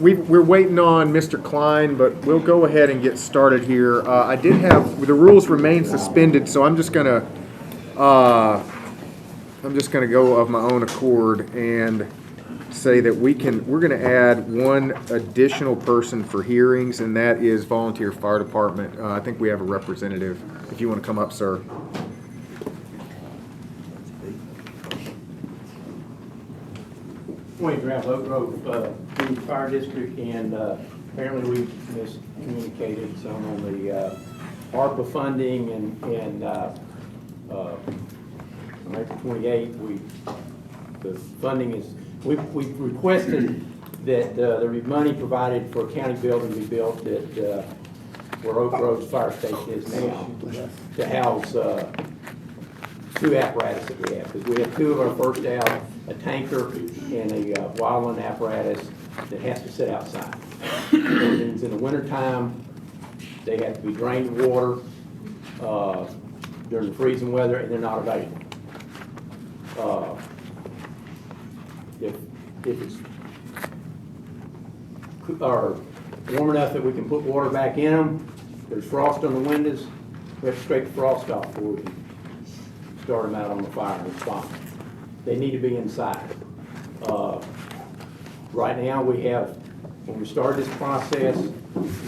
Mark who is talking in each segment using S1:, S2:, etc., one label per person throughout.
S1: we're waiting on Mr. Klein, but we'll go ahead and get started here. I did have, the rules remain suspended, so I'm just gonna go of my own accord and say that we're gonna add one additional person for hearings, and that is volunteer fire department. I think we have a representative. If you want to come up, sir.
S2: Grant Oak Grove Community Fire District, and apparently we miscommunicated some on the ARPA funding, and on April 28th, the funding is, we requested that there be money provided for a county building to be built at where Oak Grove's fire station is now, to house two apparatus that we have, because we have two of our first out, a tanker and a wildland apparatus that has to sit outside. It means in the wintertime, they have to be drained of water during the freezing weather, and they're not available. If it's warm enough that we can put water back in them, there's frost on the windows, we have to scrape the frost off before we can start them out on the fire and respond. They need to be inside. Right now we have, when we started this process,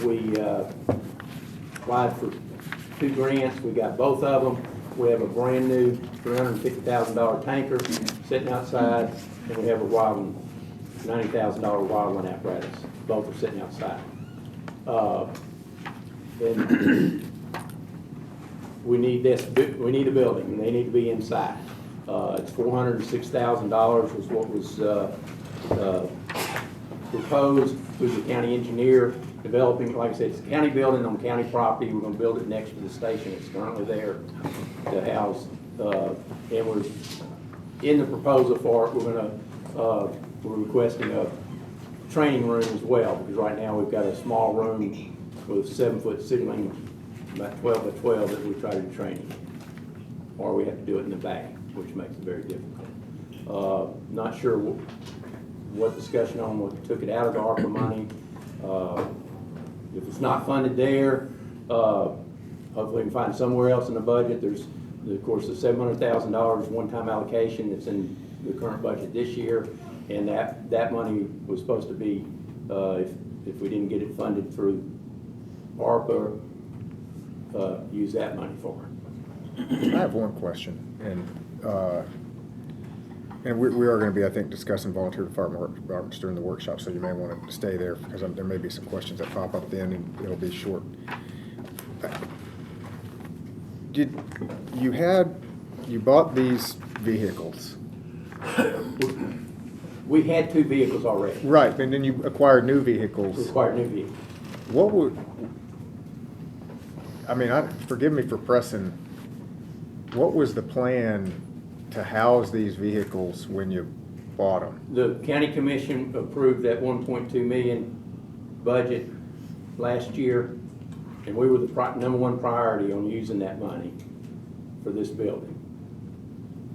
S2: we applied for 2 grants. We got both of them. We have a brand new $350,000 tanker sitting outside, and we have a $90,000 wildland apparatus. Both are sitting outside. And we need a building, and they need to be inside. It's $406,000 was what was proposed through the county engineer, developing, like I said, it's a county building on county property. We're going to build it next to the station. It's currently there to house, and we're in the proposal for it. We're requesting a training room as well, because right now we've got a small room with a 7-foot ceiling, about 12 by 12, that we try to do training, or we have to do it in the back, which makes it very difficult. Not sure what discussion on what took it out of the ARPA money. If it's not funded there, hopefully we can find somewhere else in the budget. There's, of course, the $700,000 one-time allocation that's in the current budget this year, and that money was supposed to be, if we didn't get it funded through ARPA, use that money for it.
S1: I have one question, and we are going to be, I think, discussing volunteer departments during the workshop, so you may want to stay there, because there may be some questions that pop up then, and it'll be short. You bought these vehicles?
S2: We had 2 vehicles already.
S1: Right, and then you acquired new vehicles.
S2: We acquired new vehicles.
S1: What would, forgive me for pressing, what was the plan to house these vehicles when you bought them?
S2: The county commission approved that 1.2 million budget last year, and we were the number 1 priority on using that money for this building.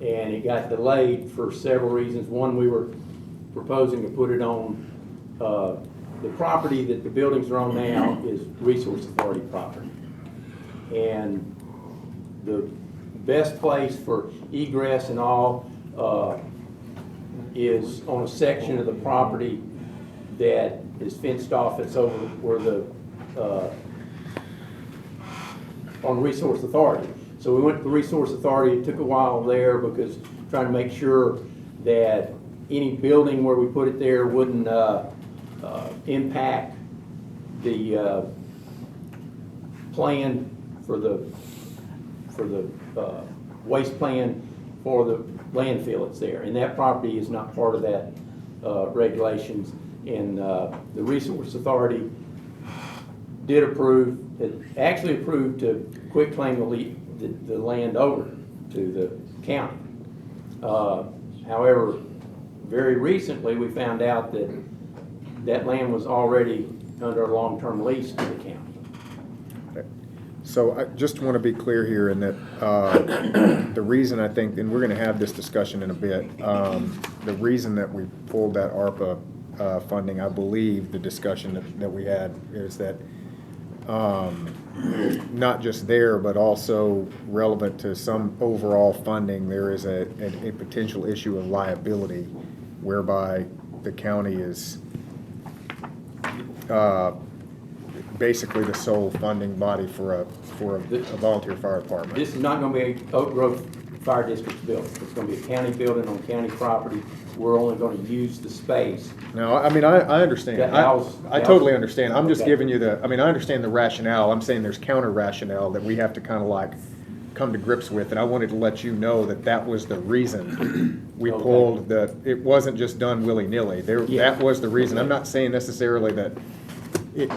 S2: And it got delayed for several reasons. One, we were proposing to put it on the property that the buildings are on now is Resource Authority property. And the best place for egress and all is on a section of the property that is fenced off. It's over where the on Resource Authority. So we went to the Resource Authority. It took a while there, because trying to make sure that any building where we put it there wouldn't impact the plan for the waste plan for the landfill that's there. And that property is not part of that regulations. And the Resource Authority did approve, it actually approved to quit claim the land over to the county. However, very recently we found out that that land was already under a long-term lease to the county.
S1: So I just want to be clear here in that the reason I think, and we're going to have this discussion in a bit, the reason that we pulled that ARPA funding, I believe the discussion that we had is that not just there, but also relevant to some overall funding, there is a potential issue of liability whereby the county is basically the sole funding body for a volunteer fire department.
S2: This is not gonna be a Oak Grove Fire District's building. It's gonna be a county building on county property. We're only gonna use the space.
S1: No, I mean, I understand.
S2: The house-
S1: I totally understand. I'm just
S2: Okay.
S1: giving you I mean, I understand the rationale. I'm saying there's counter rationale that we have to kind of like come to grips with, and I wanted to let you know that that was the reason we
S2: Okay.
S1: pulled it wasn't just done willy-nilly.
S2: Yeah.
S1: That was the reason. I'm not saying necessarily that it,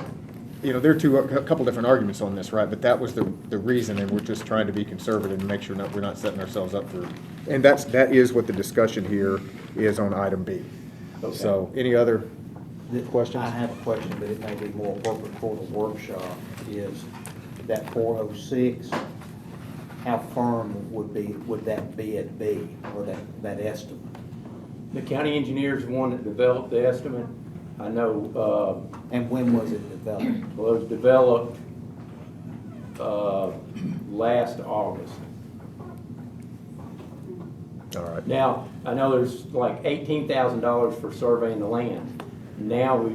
S1: there are a couple different arguments on this, right? But that was the reason, and we're just trying to be conservative and make sure we're not setting ourselves up for, and that is what the discussion here is on item B.
S2: Okay.
S1: So, any other questions?
S3: I have a question, but it may be more appropriate for the workshop, is that 406, how firm would that bid be, or that estimate?
S2: The county engineer's the one that developed the estimate. I know,
S3: And when was it developed?
S2: well, it was developed, last August.
S1: All right.
S2: Now, I know there's like $18,000 for surveying the land. Now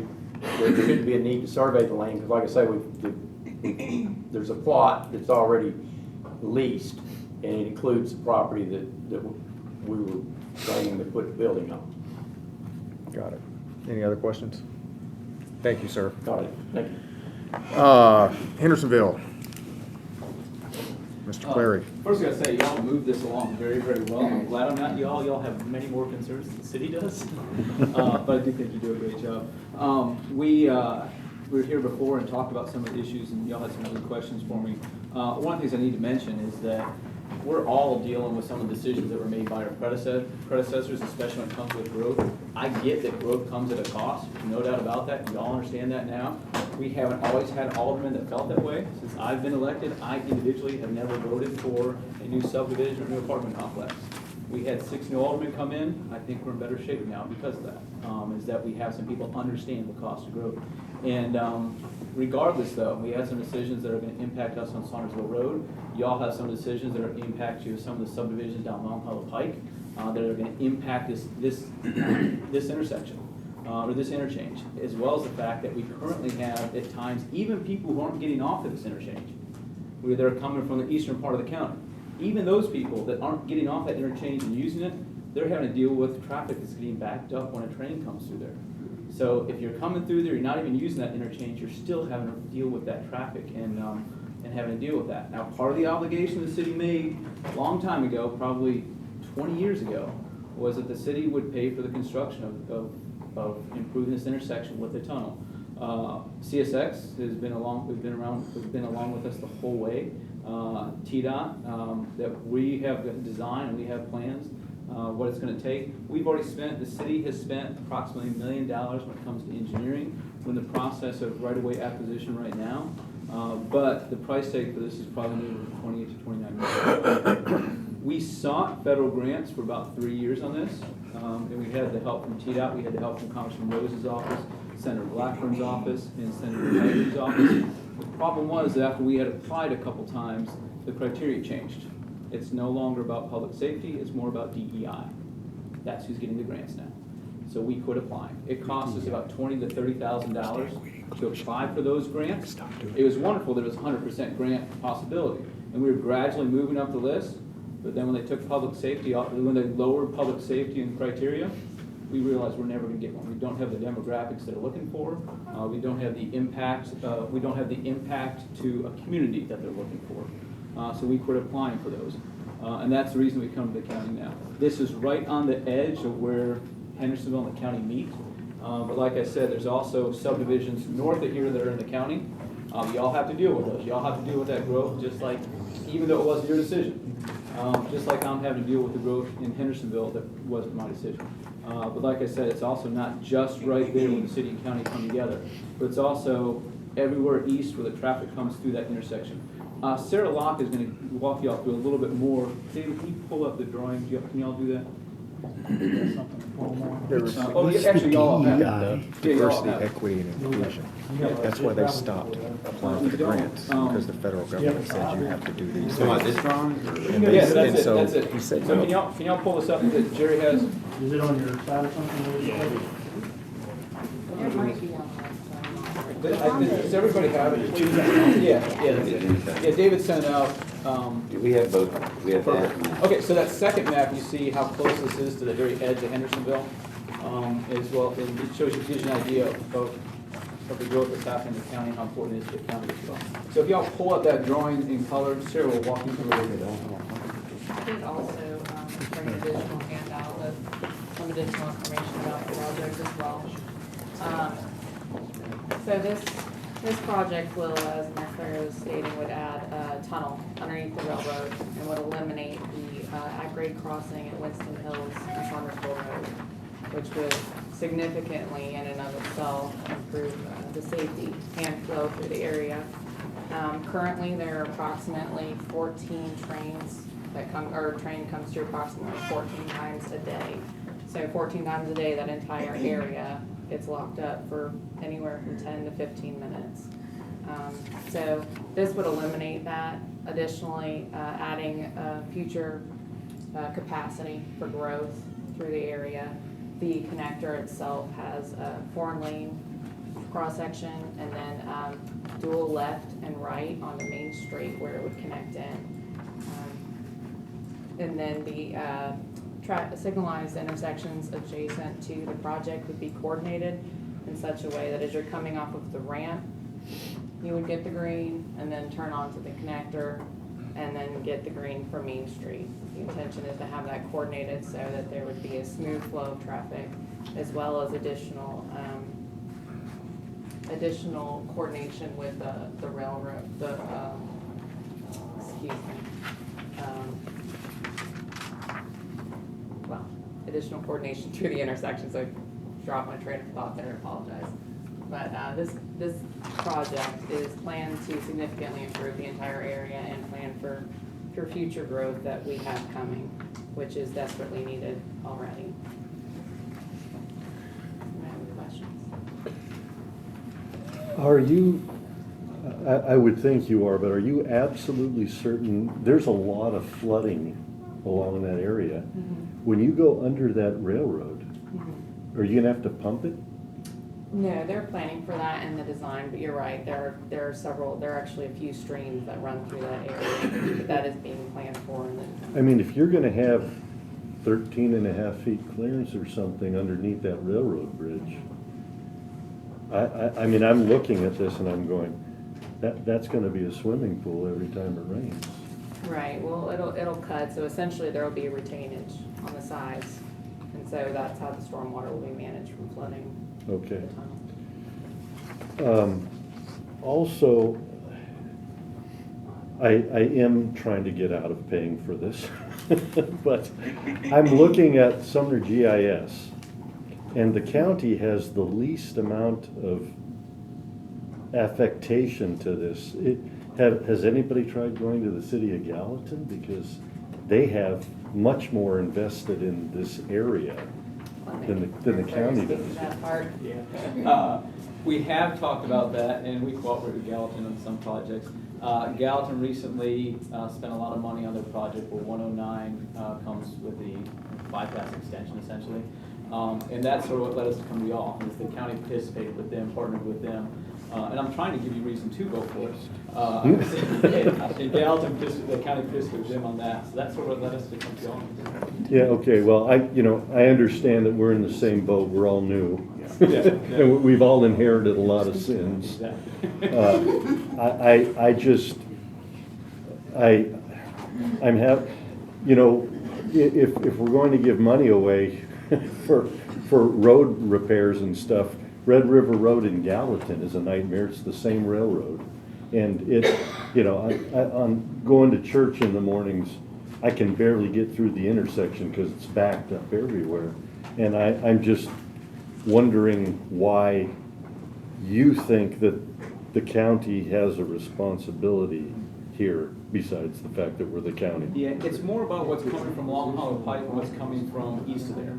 S2: there shouldn't be a need to survey the land, because like I say, there's a plot that's already leased, and it includes the property that we were planning to put the building on.
S1: Got it. Any other questions? Thank you, sir.
S2: Got it, thank you.
S1: Hendersonville. Mr. Clary.
S4: First, I gotta say, y'all moved this along very, very well. I'm glad I'm not y'all. Y'all have many more concerns than the city does. But I do think you do a great job. We were here before and talked about some of the issues, and y'all had some other questions for me. One of the things I need to mention is that we're all dealing with some of the decisions that were made by our predecessors, especially when it comes with growth. I get that growth comes at a cost, no doubt about that. Y'all understand that now. We haven't always had aldermen that felt that way. Since I've been elected, I individually have never voted for a new subdivision or new apartment complex. We had 6 new aldermen come in. I think we're in better shape now because of that, is that we have some people understand the cost of growth. And regardless, though, we have some decisions that are going to impact us on Saundersville Road. Y'all have some decisions that are going to impact you, some of the subdivisions down Long Hollow Pike that are going to impact this intersection or this interchange, as well as the fact that we currently have at times even people who aren't getting off at this interchange, where they're coming from the eastern part of the county. Even those people that aren't getting off that interchange and using it, they're having to deal with traffic that's getting backed up when a train comes through there. So if you're coming through there, you're not even using that interchange, you're still having to deal with that traffic and having to deal with that. Now, part of the obligation the city made a long time ago, probably 20 years ago, was that the city would pay for the construction of improving this intersection with the tunnel. CSX has been along with us the whole way. T-Dot, that we have designed and we have plans, what it's going to take. We've already the city has spent approximately $1 million when it comes to engineering. We're in the process of right-of-way acquisition right now, but the price tag for this is probably maybe 28 to 29 million. We sought federal grants for about 3 years on this, and we had the help from T-Dot, we had the help from Congressman Rose's office, Senator Blackburn's office, and Senator Knightley's office. The problem was that after we had applied a couple times, the criteria changed. It's no longer about public safety, it's more about DEI. That's who's getting the grants now. So we quit applying. It cost us about $20,000 to $30,000 to apply for those grants. It was wonderful that it was 100% grant possibility. And we were gradually moving up the list, but then when they took public safety off, when they lowered public safety and criteria, we realized we're never going to get one. We don't have the demographics that are looking for. We don't have the impact. We don't have the impact to a community that they're looking for. So we quit applying for those, and that's the reason we come to the county now. This is right on the edge of where Hendersonville and the county meet. But like I said, there's also subdivisions north of here that are in the county. Y'all have to deal with those. Y'all have to deal with that growth, just like, even though it wasn't your decision. Just like I'm having to deal with the growth in Hendersonville that wasn't my decision. But like I said, it's also not just right there when the city and county come together, but it's also everywhere east where the traffic comes through that intersection. Sarah Locke is going to walk y'all through a little bit more. David, can you pull up the drawing? Can y'all do that?
S5: That's something to pull more.
S1: There was
S4: Oh, yeah, actually, y'all have it. Yeah, y'all
S1: diversity,
S4: have it.
S1: equity, and inclusion. That's why they stopped applying for the grants, because the federal government said you have to do these
S6: So,
S1: things.
S6: this drawing?
S1: And they-
S4: Yes, that's
S1: and
S4: it,
S1: so
S4: that's it.
S1: he said
S4: So
S1: no.
S4: can y'all pull this up that Jerry has?
S5: Is it on your side or something?
S7: It might be on
S4: Does everybody have it? Yeah, David sent it out.
S6: We have both, we have that.
S4: Okay, so that second map, you see how close this is to the very edge of Hendersonville, as well, and it shows you, gives you an idea of the growth that's happening in the county, and how important it is to the county as well. So if y'all pull up that drawing in color, Sarah will walk you through it.
S7: I did also bring an additional handout with some additional information about the project as well. So this project will, as Mayor was stating, would add a tunnel underneath the railroad and would eliminate the at-grade crossing at Winston Hills and Sumner Road, which would significantly in and of itself improve the safety and flow through the area. Currently, there are approximately 14 trains that come, or a train comes through approximately 14 times a day. So 14 times a day, that entire area gets locked up for anywhere from 10 to 15 minutes. So this would eliminate that. Additionally, adding future capacity for growth through the area. The connector itself has a 4-lane cross-section and then dual left and right on the main street where it would connect in. And then the signalized intersections adjacent to the project would be coordinated in such a way that as you're coming off of the ramp, you would get the green and then turn onto the connector and then get the green from Main Street. The intention is to have that coordinated so that there would be a smooth flow of traffic as well as additional coordination with the railroad, additional coordination through the intersections. I dropped my train of thought there, I apologize. But this project is planned to significantly improve the entire area and plan for future growth that we have coming, which is desperately needed already. Any questions?
S8: Are you, I would think you are, but are you absolutely certain, there's a lot of flooding along that area. When you go under that railroad, are you gonna have to pump it?
S7: No, they're planning for that in the design, but you're right, there are actually a few streams that run through that area, but that is being planned for.
S8: I mean, if you're gonna have 13.5 feet clearance or something underneath that railroad bridge, I mean, I'm looking at this and I'm going, that's gonna be a swimming pool every time it rains.
S7: Right, well, it'll cut, so essentially there'll be a retainage on the sides, and so that's how the stormwater will be managed from flooding
S8: Okay.
S7: the tunnel.
S8: Also, I am trying to get out of paying for this, but I'm looking at Sumner GIS, and the county has the least amount of affectation to this. Has anybody tried going to the city of Gallatin? Because they have much more invested in this area than the county
S7: Speak to
S8: does.
S7: that part.
S4: Yeah. We have talked about that, and we cooperate with Gallatin on some projects. Gallatin recently spent a lot of money on their project where 109 comes with the bypass extension, essentially. And that's sort of what led us to come to y'all, is the county participated with them, partnered with them. And I'm trying to give you reason to go for it. And Gallatin, the county participated with them on that, so that's sort of what led us to come to y'all.
S8: Yeah, okay, well, I understand that we're in the same boat, we're all new.
S4: Yeah.
S8: And we've all inherited a lot of sins.
S4: Exactly.
S8: If we're going to give money away for road repairs and stuff, Red River Road in Gallatin is a nightmare, it's the same railroad. And on going to church in the mornings, I can barely get through the intersection because it's backed up everywhere. And I'm just wondering why you think that the county has a responsibility here, besides the fact that we're the county.
S4: Yeah, it's more about what's coming from Long Hollow Pike and what's coming from east of there.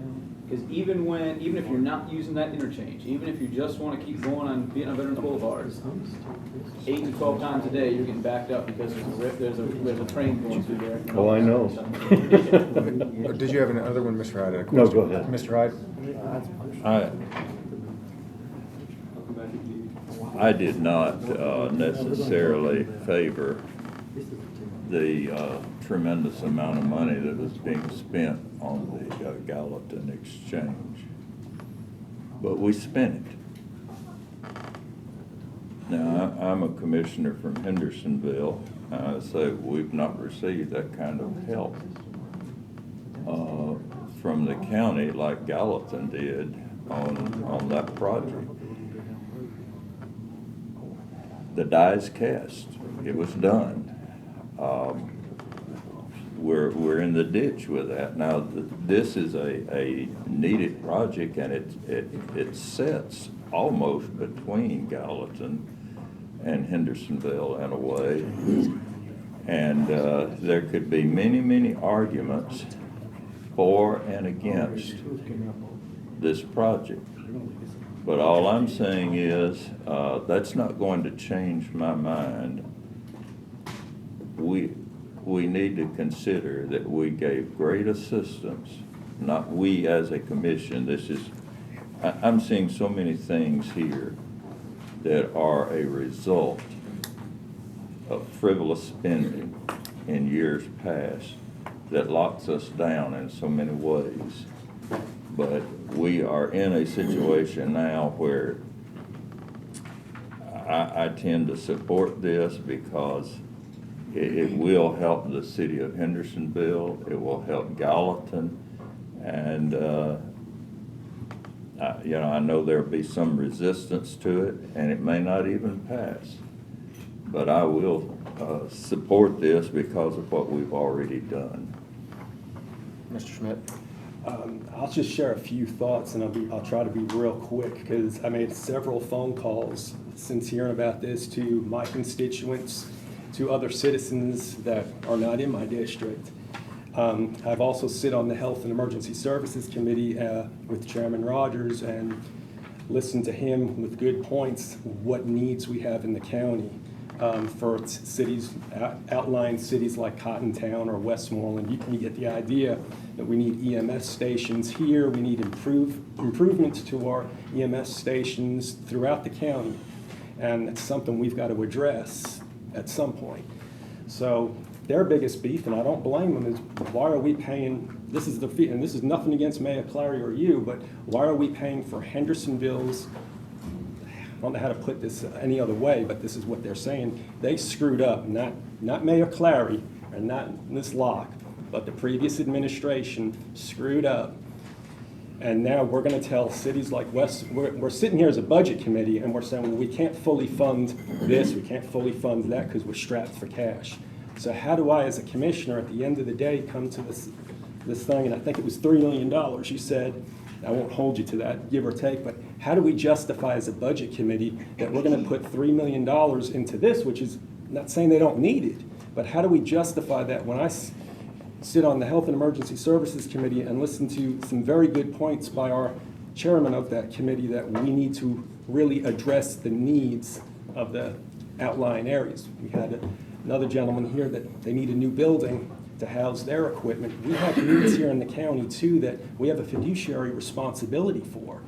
S4: Because even if you're not using that interchange, even if you just want to keep going on Vietnam Veterans Boulevard, 8 to 12 times a day, you're getting backed up because there's a train going through there.
S8: Oh, I know.
S1: Did you have another one, Mr. Hyde? Had a
S8: No,
S1: question?
S8: go ahead.
S1: Mr. Hyde?
S9: I did not necessarily favor the tremendous amount of money that was being spent on the Gallatin exchange, but we spent it. Now, I'm a commissioner from Hendersonville, and I say we've not received that kind of help from the county like Gallatin did on that project. The die is cast. It was done. We're in the ditch with that. Now, this is a needed project, and it sits almost between Gallatin and Hendersonville in a way. And there could be many, many arguments for and against this project. But all I'm saying is, that's not going to change my mind. We need to consider that we gave great assistance, not we as a commission. I'm seeing so many things here that are a result of frivolous spending in years past that locks us down in so many ways. But we are in a situation now where I tend to support this because it will help the city of Hendersonville, it will help Gallatin, and I know there'll be some resistance to it, and it may not even pass. But I will support this because of what we've already done.
S1: Mr. Schmidt?
S10: I'll just share a few thoughts, and I'll try to be real quick, because I made several phone calls since hearing about this to my constituents, to other citizens that are not in my district. I've also sit on the Health and Emergency Services Committee with Chairman Rogers and listened to him with good points, what needs we have in the county for cities, outlying cities like Cottontown or Westmoreland. You get the idea that we need EMS stations here, we need improvements to our EMS stations throughout the county, and it's something we've got to address at some point. So their biggest beef, and I don't blame them, is why are we paying, this is the fee, and this is nothing against Mayor Clary or you, but why are we paying for Hendersonville's, I don't know how to put this any other way, but this is what they're saying. They screwed up, not Mayor Clary, and not Ms. Locke, but the previous administration screwed up. And now we're going to tell cities like we're sitting here as a budget committee, and we're saying, well, we can't fully fund this, we can't fully fund that because we're strapped for cash. So how do I, as a commissioner, at the end of the day, come to this thing, and I think it was $3 million, you said, I won't hold you to that, give or take, but how do we justify as a budget committee that we're going to put $3 million into this, which is not saying they don't need it, but how do we justify that when I sit on the Health and Emergency Services Committee and listen to some very good points by our chairman of that committee that we need to really address the needs of the outlying areas. We had another gentleman here that they need a new building to house their equipment. We have needs here in the county too that we have a fiduciary responsibility for.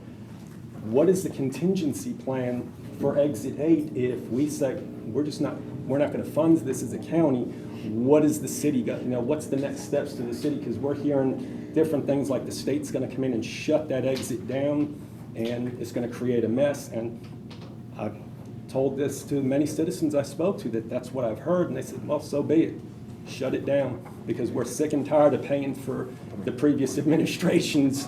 S10: What is the contingency plan for Exit 8 if we say we're not going to fund this as a county? What is the city got? What's the next steps to the city? Because we're hearing different things like the state's going to come in and shut that exit down, and it's going to create a mess. And I've told this to many citizens I spoke to that's what I've heard, and they said, well, so be it. Shut it down, because we're sick and tired of paying for the previous administration's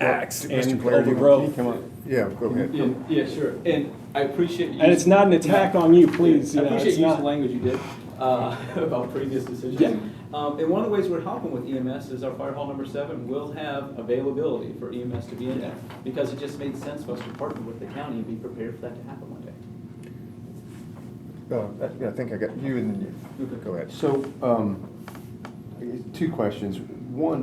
S10: acts and overgrowth.
S1: Come on. Yeah, go ahead.
S4: Yeah, sure. And I appreciate you.
S10: And it's not an attack on you, please.
S4: I appreciate
S10: it's
S4: you using
S10: not.
S4: the language you did about previous decisions.
S10: Yeah.
S4: And one of the ways we're helping with EMS is our fire hall number 7 will have availability for EMS to be in there, because it just made sense for us to partner with the county and be prepared for that to happen one day.
S1: I think I got you and then you. Go ahead.
S11: So, two questions. One,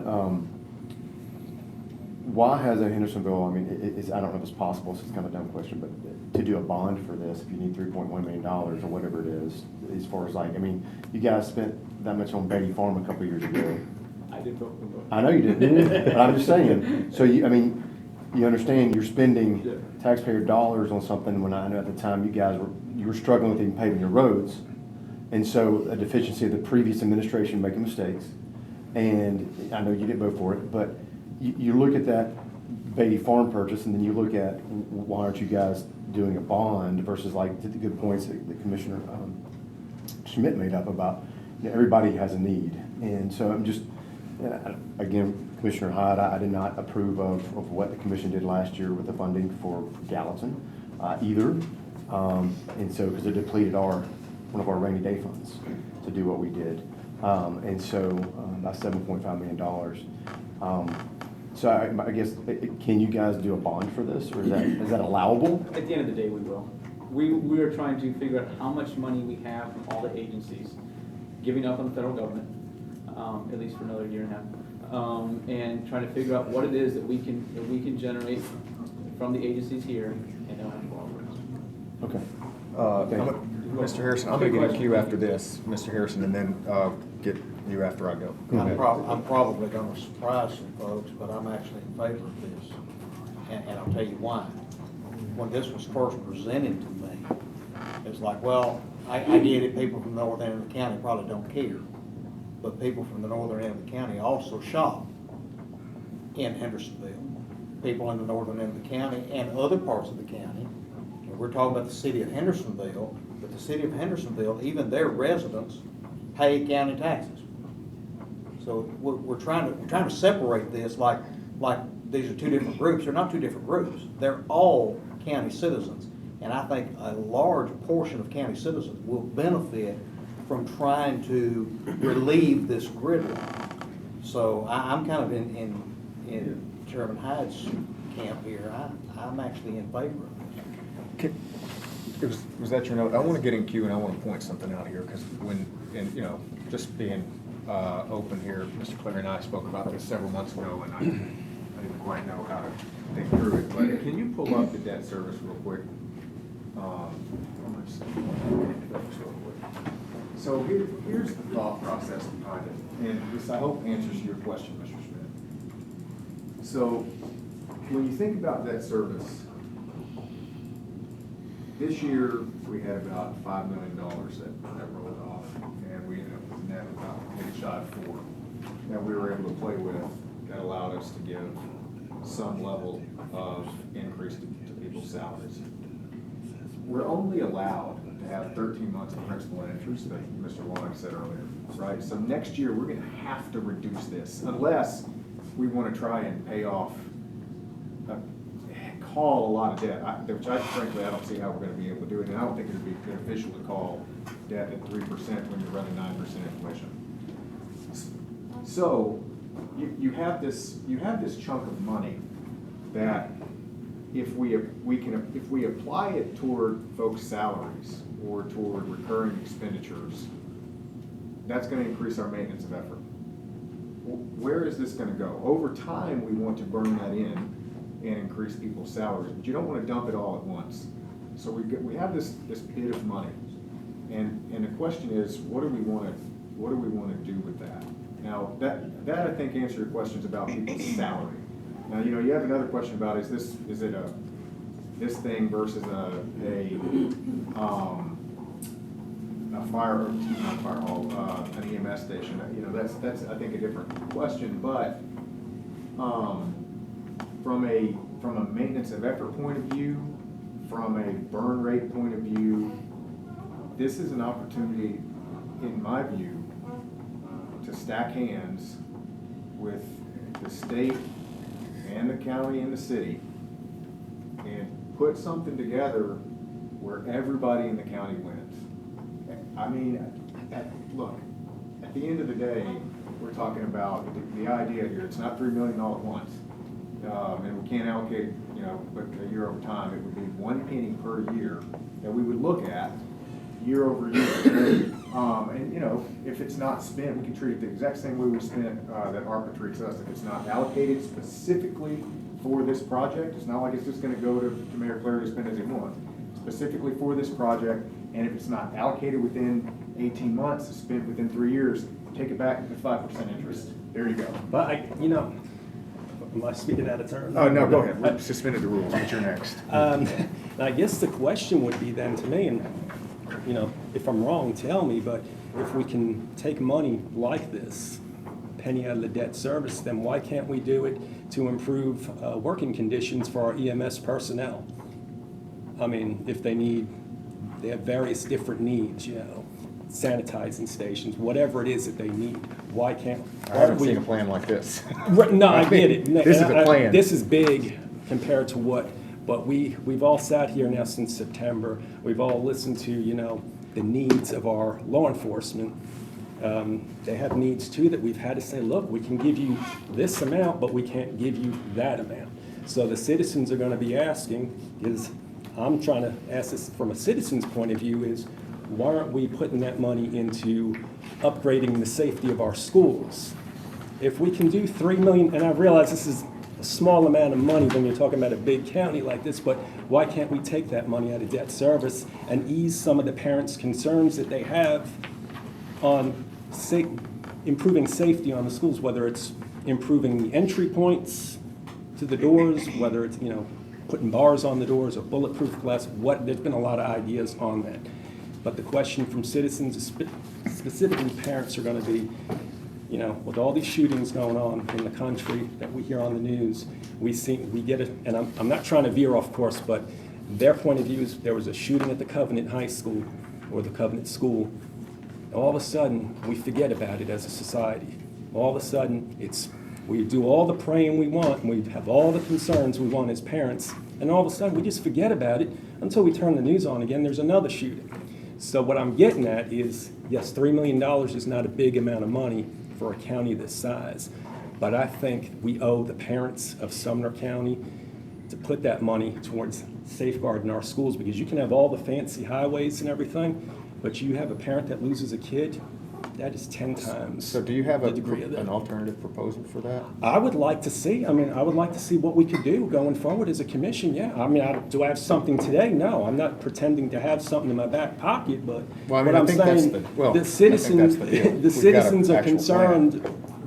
S11: why has a Hendersonville, I mean, I don't know if it's possible, so it's kind of a dumb question, but to do a bond for this, if you need $3.1 million or whatever it is, as far as like, I mean, you guys spent that much on Betty Farm a couple of years ago.
S4: I did vote for both.
S11: I know you did, but I'm just saying, so you, I mean, you understand you're spending taxpayer dollars on something when I know at the time you were struggling with even paving your roads. And so a deficiency of the previous administration making mistakes. And I know you didn't vote for it, but you look at that Beatty Farm purchase and then you look at why aren't you guys doing a bond versus like the good points that Commissioner Schmidt made up about, you know, everybody has a need. And so I'm just, again, Commissioner Hyde, I did not approve of what the commission did last year with the funding for Gallatin either. And so, because it depleted one of our rainy day funds to do what we did. And so, by $7.5 million. So I guess, can you guys do a bond for this, or is that allowable?
S4: At the end of the day, we will. We are trying to figure out how much money we have from all the agencies, giving up on the federal government, at least for another year and a half, and trying to figure out what it is that we can generate from the agencies here, and then we'll have to go over it.
S11: Okay.
S1: Mr. Harrison, I'm going to get a cue after this, Mr. Harrison, and then get you after I go.
S3: I'm probably gonna surprise some folks, but I'm actually in favor of this, and I'll tell you why. When this was first presented to me, it was like, well, I get it, people from the northern end of the county probably don't care, but people from the northern end of the county also shop in Hendersonville. People in the northern end of the county and other parts of the county. And we're talking about the city of Hendersonville, but the city of Hendersonville, even their residents pay county taxes. So we're trying to separate this like these are two different groups. They're not two different groups. They're all county citizens. And I think a large portion of county citizens will benefit from trying to relieve this gridlock. So I'm kind of in Chairman Hyde's camp here. I'm actually in favor of this.
S1: Was that your note? I want to get in queue and I want to point something out here because just being open here, Mr. Clary and I spoke about this several months ago and I didn't quite know how to think through it. But can you pull up the debt service real quick? So here's the thought process behind it, and this I hope answers your question, Mr. Schmidt. So when you think about debt service, this year we had about $5 million that rolled off, and we ended up with net about maybe shy of $4 million that we were able to play with that allowed us to give some level of increase to people's salaries. We're only allowed to have 13 months of principal and interest, that Mr. Warnock said earlier, right? So next year, we're going to have to reduce this unless we want to try and pay off, call a lot of debt, which frankly, I don't see how we're going to be able to do it. And I don't think it would be beneficial to call debt at 3% when you're running 9% inflation. So you have this chunk of money that if we apply it toward folks' salaries or toward recurring expenditures, that's going to increase our maintenance of effort. Where is this going to go? Over time, we want to burn that in and increase people's salaries, but you don't want to dump it all at once. So we have this bit of money, and the question is, what do we want to do with that? Now that I think answers your questions about people's salary. Now, you have another question about is it this thing versus an EMS station. That's I think a different question. But from a maintenance of effort point of view, from a burn rate point of view, this is an opportunity, in my view, to stack hands with the state and the county and the city and put something together where everybody in the county wins. I mean, look, at the end of the day, we're talking about the idea here. It's not $3 million all at once. And we can't allocate, but a year over time, it would be 1 penny per year that we would look at year over year. And, you know, if it's not spent, we can treat it the exact same way we spent, that ARPA treats us. If it's not allocated specifically for this project, it's not like it's just gonna go to Mayor Claire to spend as he wants. Specifically for this project, and if it's not allocated within 18 months, it's spent within 3 years, take it back at 5% interest. There you go.
S10: But am I speaking out of turn?
S1: Oh, no, go ahead. We've suspended the rules, but you're next.
S10: I guess the question would be then to me, and, if I'm wrong, tell me, but if we can take money like this, penny out of the debt service, then why can't we do it to improve working conditions for our EMS personnel? I mean, if they have various different needs, sanitizing stations, whatever it is that they need, why can't?
S1: I haven't seen a plan like this.
S10: No, I get it.
S1: This is a plan.
S10: This is big compared to but we've all sat here now since September. We've all listened to, the needs of our law enforcement. They have needs too that we've had to say, look, we can give you this amount, but we can't give you that amount. So the citizens are going to be asking, I'm trying to ask this from a citizen's point of view, is why aren't we putting that money into upgrading the safety of our schools? If we can do $3 million, and I realize this is a small amount of money when you're talking about a big county like this, but why can't we take that money out of debt service and ease some of the parents' concerns that they have on improving safety on the schools, whether it's improving the entry points to the doors, whether it's, putting bars on the doors or bulletproof glass, there's been a lot of ideas on that. But the question from citizens, specifically parents, are going to be, with all these shootings going on in the country that we hear on the news, we get it, and I'm not trying to veer off course, but their point of view is there was a shooting at the Covenant High School or the Covenant School. All of a sudden, we forget about it as a society. All of a sudden, we do all the praying we want, and we have all the concerns we want as parents, and all of a sudden, we just forget about it until we turn the news on again, there's another shooting. So what I'm getting at is, yes, $3 million is not a big amount of money for a county this size, but I think we owe the parents of Sumner County to put that money towards safeguarding our schools, because you can have all the fancy highways and everything, but you have a parent that loses a kid, that is 10 times.
S1: So do you have
S10: the degree of that.
S1: an alternative proposal for that?
S10: I would like to see what we could do going forward as a commission, yeah. Do I have something today? No, I'm not pretending to have something in my back pocket, but
S1: Well, I mean,
S10: what
S1: I
S10: I'm
S1: think that's
S10: saying,
S1: I
S10: the
S1: think
S10: citizens,
S1: that's the deal.
S10: the
S1: We've got
S10: citizens
S1: an
S10: are
S1: actual
S10: concerned,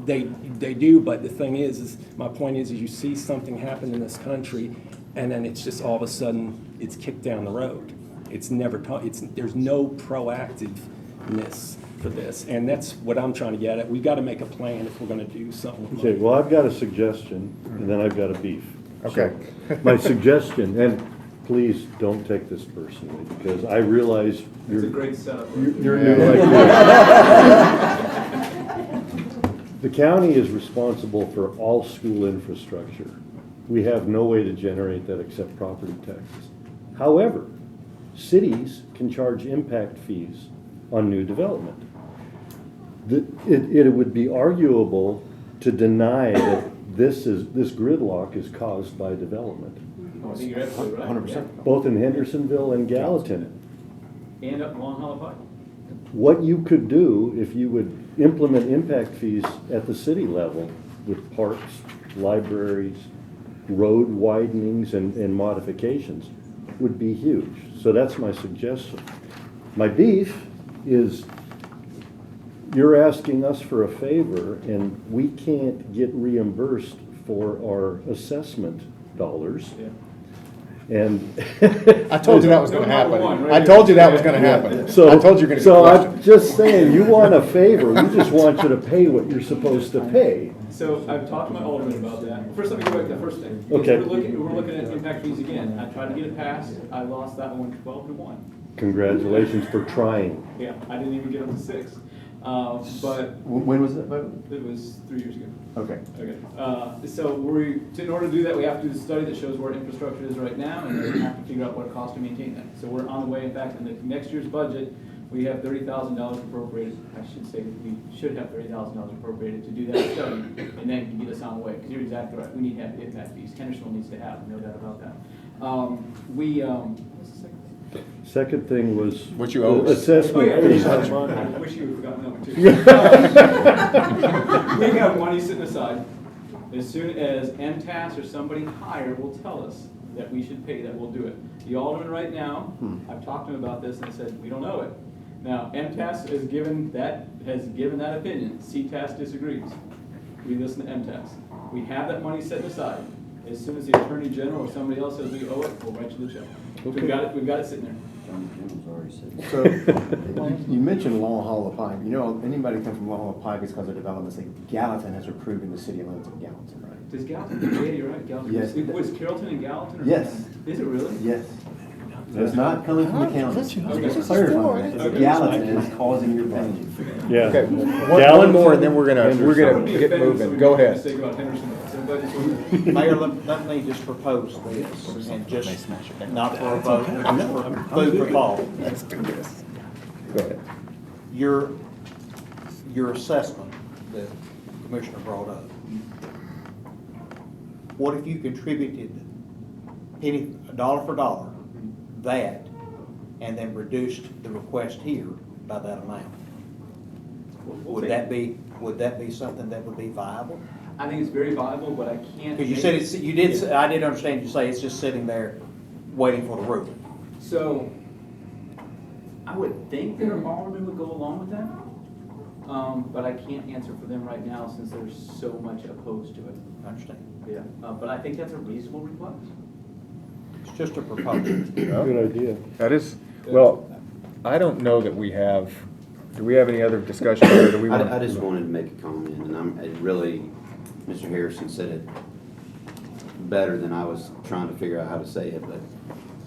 S10: they do, but the thing is my point is you see something happen in this country, and then it's just all of a sudden, it's kicked down the road. It's never, there's no proactiveness for this, and that's what I'm trying to get at. We've got to make a plan if we're going to do something. with
S8: Okay,
S10: money.
S8: well, I've got a suggestion, and then I've got a beef.
S1: Okay.
S8: So, my suggestion, and please don't take this personally, because I realize
S4: It's a great setup.
S8: you're new like this. The county is responsible for all school infrastructure. We have no way to generate that except property taxes. However, cities can charge impact fees on new development. It would be arguable to deny that this gridlock is caused by development,
S4: I think you're absolutely right.
S11: 100%.
S8: both in Hendersonville and Gallatin.
S4: Yeah. And up Long Hollow Pike.
S8: What you could do if you would implement impact fees at the city level with parks, libraries, road widenings and modifications would be huge. So that's my suggestion. My beef is you're asking us for a favor and we can't get reimbursed for our assessment dollars.
S4: Yeah.
S8: And
S1: I told you that was gonna happen.
S4: One, right
S1: I told you that was gonna happen.
S8: so,
S1: I told you you're gonna
S8: so
S1: get
S8: I'm
S1: questioned.
S8: just saying, you want a favor, we just want you to pay what you're supposed to pay.
S4: So I've talked to my alderman about that. First, let me go back to the first thing.
S8: Okay.
S4: We're looking at impact fees again. I tried to get it passed. I lost that one 12-1.
S8: Congratulations for trying.
S4: Yeah, I didn't even get up to 6. But
S11: When was that vote?
S4: it was 3 years ago.
S11: Okay.
S4: Okay. So in order to do that, we have to do the study that shows where infrastructure is right now, and then we have to figure out what it costs to maintain that. So we're on the way. In fact, in the next year's budget, we have $30,000 appropriated. I should say we should have $30,000 appropriated to do that study, and then get us on the way. Because you're exactly right. We need to have impact fees. Hendersonville needs to have, no doubt about that. What's the second thing?
S8: Second thing was.
S1: What you owe us.
S8: Assessment fees.
S4: I wish you had forgotten that one too. We have money sitting aside. As soon as MTS or somebody higher will tell us that we should pay that, we'll do it. The alderman right now, I've talked to him about this and I said, we don't know it. Now, MTS has given that opinion. CTAS disagrees. We listen to MTS. We have that money set aside. As soon as the Attorney General or somebody else says we owe it, we'll write you the check. So we've got it sitting there.
S11: So, you mentioned Long Hollow Pike. You know, anybody come from Long Hollow Pike is because of developments that Gallatin has approved in the city limits of Gallatin, right?
S4: Does Gallatin, yeah, you're right, Gallatin.
S11: Yes.
S4: Was Carrollton and Gallatin? Or
S11: Yes.
S4: Is it really?
S11: Yes. It's not coming from the county. Just clarifying that.
S4: Okay.
S11: Gallatin is causing your pain.
S8: Yeah.
S1: Okay, one more, and then we're gonna get moving. Go ahead.
S3: Mayor, let me just propose this, and just, not for a vote, but just for food for thought.
S1: Let's do this. Go ahead.
S3: Your assessment that the Commissioner brought up. What if you contributed dollar for dollar, that, and then reduced the request here by that amount? Would that be something that would be viable?
S4: I think it's very viable, but I can't.
S3: Because you said I did understand you say it's just sitting there waiting for the ruling.
S4: So, I would think that our alderman would go along with that, but I can't answer for them right now since there's so much opposed to it.
S3: I understand.
S4: Yeah, but I think that's a reasonable request.
S3: It's just a proposal.
S8: Good idea.
S1: That is, well, I don't know that we have, do we have any other discussion, or do we want?
S6: I just wanted to make a comment, and Mr. Harrison said it better than I was trying to figure out how to say it, but,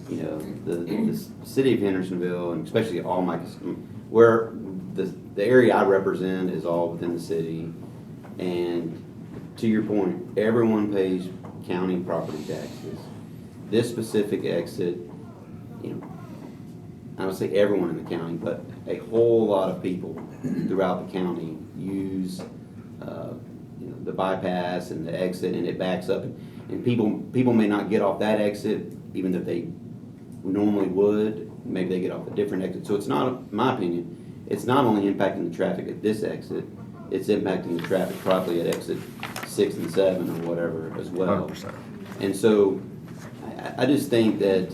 S6: you know, the city of Hendersonville, and especially where the area I represent is all within the city, and to your point, everyone pays county property taxes. This specific exit, you know, I would say everyone in the county, but a whole lot of people throughout the county use the bypass and the exit, and it backs up, and people may not get off that exit even if they normally would. Maybe they get off a different exit. So it's not, in my opinion, it's not only impacting the traffic at this exit, it's impacting the traffic probably at exit 6 and 7 or whatever as well.
S1: 100%.
S6: And so I just think that,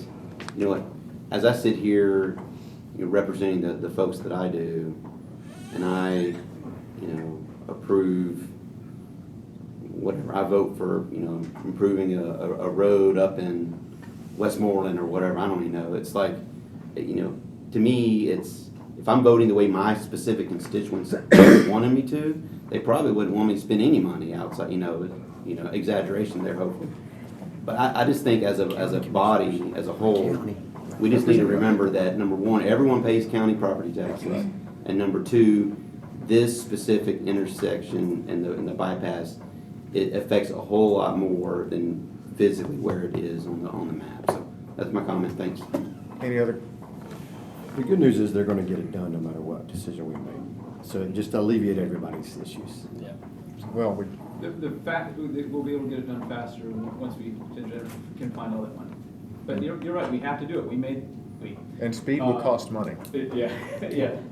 S6: you know, as I sit here, you know, representing the folks that I do, and I, you know, approve whatever, I vote for, you know, improving a road up in Westmoreland or whatever, I don't even know. It's like, you know, to me, it's, if I'm voting the way my specific constituents wanted me to, they probably wouldn't want me to spend any money outside, you know, exaggeration there, hopefully. But I just think as a body, as a whole, we just need to remember that, number one, everyone pays county property taxes, and number two, this specific intersection and the bypass, it affects a whole lot more than physically where it is on the map. So that's my comment. Thanks.
S1: Any other?
S11: The good news is they're gonna get it done no matter what decision we make. So just to alleviate everybody's issues.
S3: Yeah.
S1: Well,
S4: The fact that we'll be able to get it done faster once we can find all that money. But you're right, we have to do it.
S1: and speed will cost money.
S4: Yeah,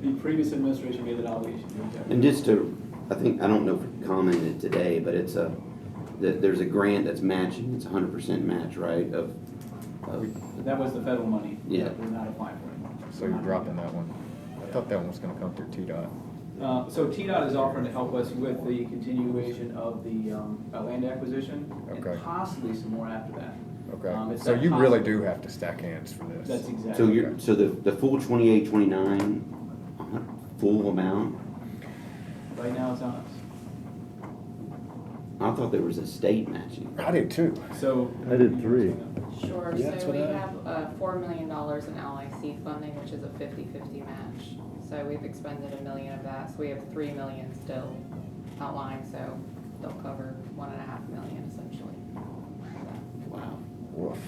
S4: the previous administration made that obligation.
S6: And just to, I don't know if we commented today, but there's a grant that's matching. It's 100% match, right?
S4: That was the federal money.
S6: Yeah.
S4: We're not applying for it.
S1: So you're dropping that one. I thought that one was gonna come through TDOT.
S4: So TDOT is offering to help us with the continuation of the land acquisition,
S1: Okay.
S4: and possibly some more after that.
S1: Okay,
S4: It's
S1: so
S4: that
S1: you really
S4: possible.
S1: do have to stack hands for this.
S4: That's exactly.
S6: So the full 28, 29 full amount.
S4: Right now it's on us.
S6: I thought there was a state matching.
S1: I did too.
S4: So.
S8: I did 3.
S7: Sure,
S10: Yeah, that's
S7: so
S10: what
S7: we
S10: I-
S7: have $4 million in LIC funding, which is a 50-50 match. So we've expended $1 million of that, so we have $3 million still outlined, so they'll cover $1.5 million essentially.
S6: Wow.
S1: Woof.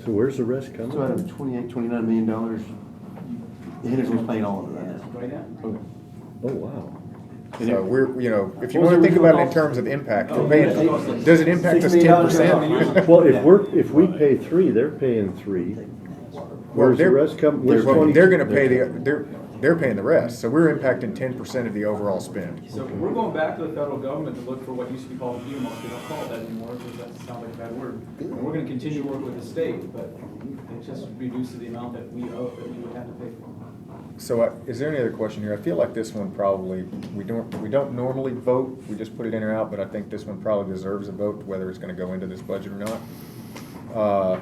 S8: So where's the rest coming
S11: So out of
S8: from?
S11: the $29 million, Hendersonville's paying all of it right now.
S4: Right now?
S11: Okay.
S8: Oh, wow.
S1: So we're, if you wanna think about it in terms of impact, we're paying, does it impact us 10%?
S8: Well, if we pay 3, they're paying 3. Where's the
S1: they're-
S8: rest come, where's
S1: Well,
S8: 20?
S1: they're gonna pay they're paying the rest, so we're impacting 10% of the overall spend.
S4: So we're going back to the federal government to look for what used to be called earmarks. We don't call it that anymore because that sounds like a bad word. And we're gonna continue to work with the state, but it just reduces the amount that we owe, that we would have to pay for.
S1: So is there any other question here? I feel like this one probably, we don't normally vote, we just put it in or out, but I think this one probably deserves a vote, whether it's gonna go into this budget or not.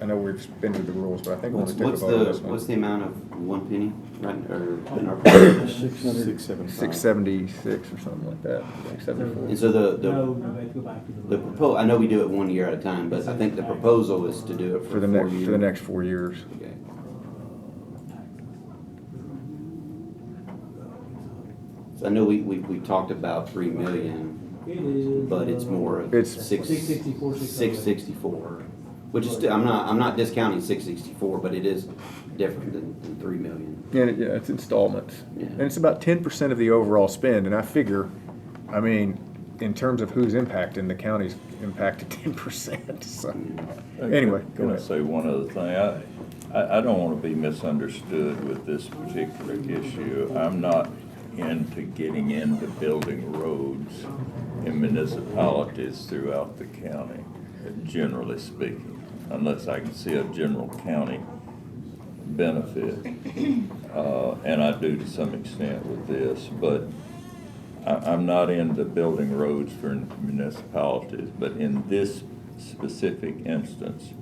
S1: I know we've been through the rules, but I think we'll
S6: What's
S1: just take a
S6: what's
S1: vote on
S6: the,
S1: this one.
S6: what's the amount of 1 penny, right, or in our?
S1: 676 or something like that, 674.
S6: And so
S5: No, no, they go back to
S6: the proposal, I know we do it 1 year at a time, but I think the proposal is to do it
S1: For
S6: for
S1: the
S6: 4
S1: next,
S6: years.
S1: for the next 4 years.
S6: Okay. So I know we talked about 3 million,
S5: It is.
S6: but it's more of
S1: It's-
S5: 664,
S6: 664, which is still, I'm not discounting 664, but it is different than 3 million.
S1: Yeah, it's installments.
S6: Yeah.
S1: And it's about 10% of the overall spend, and I figure, I mean, in terms of who's impacting, the county's impacted 10%, so. Anyway, go
S9: Can I
S1: ahead.
S9: say one other thing? I don't want to be misunderstood with this particular issue. I'm not into getting into building roads in municipalities throughout the county, generally speaking, unless I can see a general county benefit. And I do to some extent with this, but I'm not into building roads for municipalities, but in this specific instance,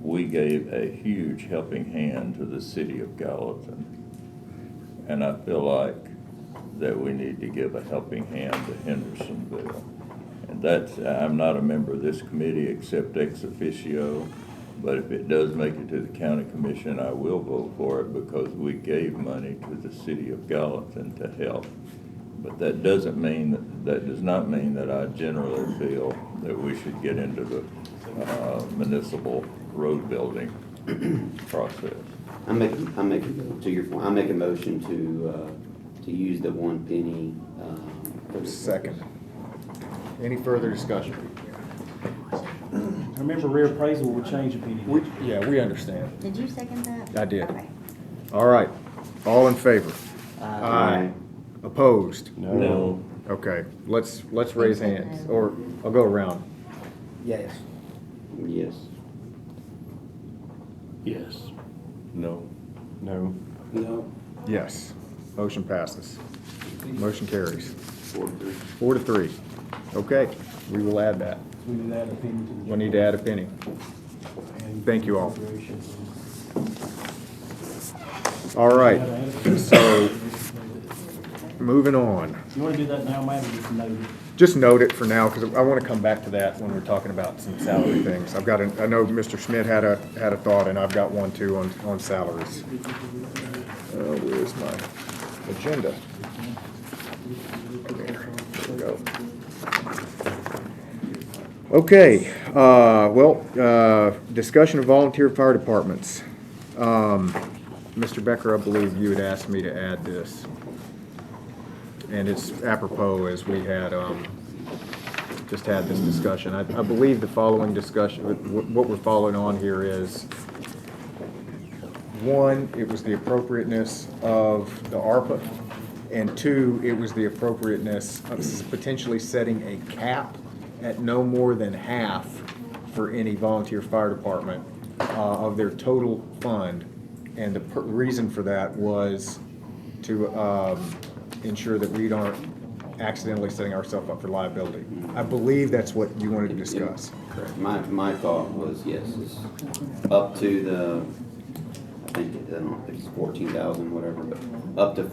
S9: we gave a huge helping hand to the city of Gallatin. And I feel like that we need to give a helping hand to Hendersonville. And I'm not a member of this committee except ex officio, but if it does make it to the county commission, I will vote for it because we gave money to the city of Gallatin to help. But that does not mean that I generally feel that we should get into the municipal road building process.
S6: I'm making, to your point, I make a motion to use the 1 penny. For the
S1: Second. Any further discussion?
S5: Remember, reappraisal will change opinion.
S1: Yeah, we understand.
S12: Did you second that?
S1: I did.
S12: Okay.
S1: All right, all in favor?
S6: Aye.
S1: Opposed?
S8: No.
S1: Okay, let's raise hands, or I'll go around.
S3: Yes.
S6: Yes.
S8: Yes. No.
S11: No.
S3: No.
S1: Yes, motion passes. Motion carries.
S6: 4-3.
S1: 4 to 3. Okay, we will add that.
S5: We need to add opinion to the.
S1: We'll need to add a penny. Thank you all. All right, so, moving on.
S5: You wanna do that now, man, or just note it?
S1: Just note it for now, because I want to come back to that when we're talking about some salary things. I know Mr. Schmidt had a thought, and I've got one too on salaries. Where's my agenda? There we go. Okay, discussion of volunteer fire departments. Mr. Becker, I believe you had asked me to add this. And it's apropos as we had, just had this discussion. I believe the following discussion, what we're following on here is, one, it was the appropriateness of the ARPA, and two, it was the appropriateness of potentially setting a cap at no more than half for any volunteer fire department of their total fund. And the reason for that was to ensure that we aren't accidentally setting ourselves up for liability. I believe that's what you wanted to discuss.
S6: Correct. My thought was, yes, it's up to the, I don't know if it's 14,000, whatever, but up to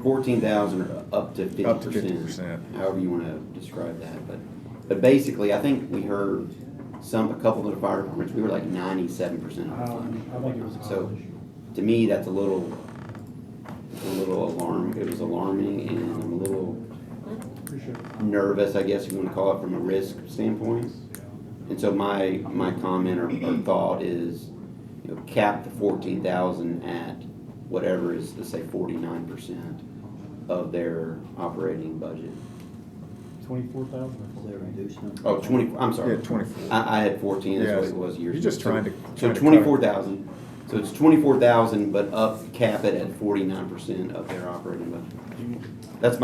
S6: 14,000 or up to 50%.
S1: Up to 50%.
S6: However you want to describe that, but basically, I think we heard a couple of the fire departments, we were like 97% of the fund.
S5: I think it was.
S6: So, to me, that's a little alarming. It was alarming, and I'm a little nervous, I guess you want to call it, from a risk standpoint. And so my comment or thought is, cap the 14,000 at whatever is, let's say, 49% of their operating budget.
S5: $24,000.
S6: Oh, 20, I'm sorry.
S1: Yeah, 24.
S6: I had 14, that's what
S1: Yes.
S6: it was years ago.
S1: You're just trying to-
S6: So
S1: trying to
S6: 24,000. So it's 24,000, but cap it at 49% of their operating budget. That's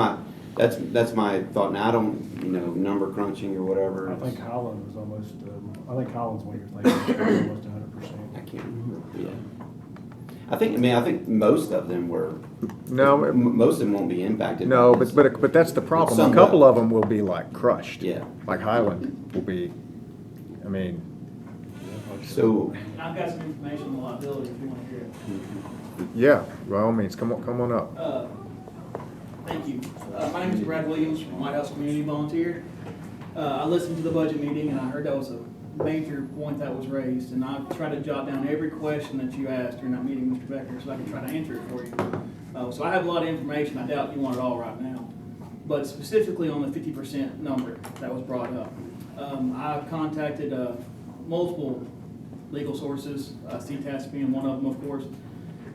S6: my thought. Now, I don't, number crunching or whatever.
S5: I think Holland was almost, I think Holland's what you're thinking, almost 100%.
S6: I can't remember, yeah. I think most of them were,
S1: No,
S6: most of them won't be impacted. by
S1: no,
S6: this.
S1: but that's the problem.
S6: Some
S1: A couple
S6: will.
S1: of them will be like crushed.
S6: Yeah.
S1: Like Highland will be, I mean,
S6: So,
S12: I've got some information on the liability if you want to hear it.
S1: yeah, by all means, come on up.
S12: Thank you. My name is Brad Williams from White House Community Volunteer. I listened to the budget meeting and I heard that was a major point that was raised, and I tried to jot down every question that you asked during that meeting, Mr. Becker, so I can try to answer it for you. So I have a lot of information. I doubt you want it all right now. But specifically on the 50% number that was brought up, I contacted multiple legal sources, CTAS being one of them, of course,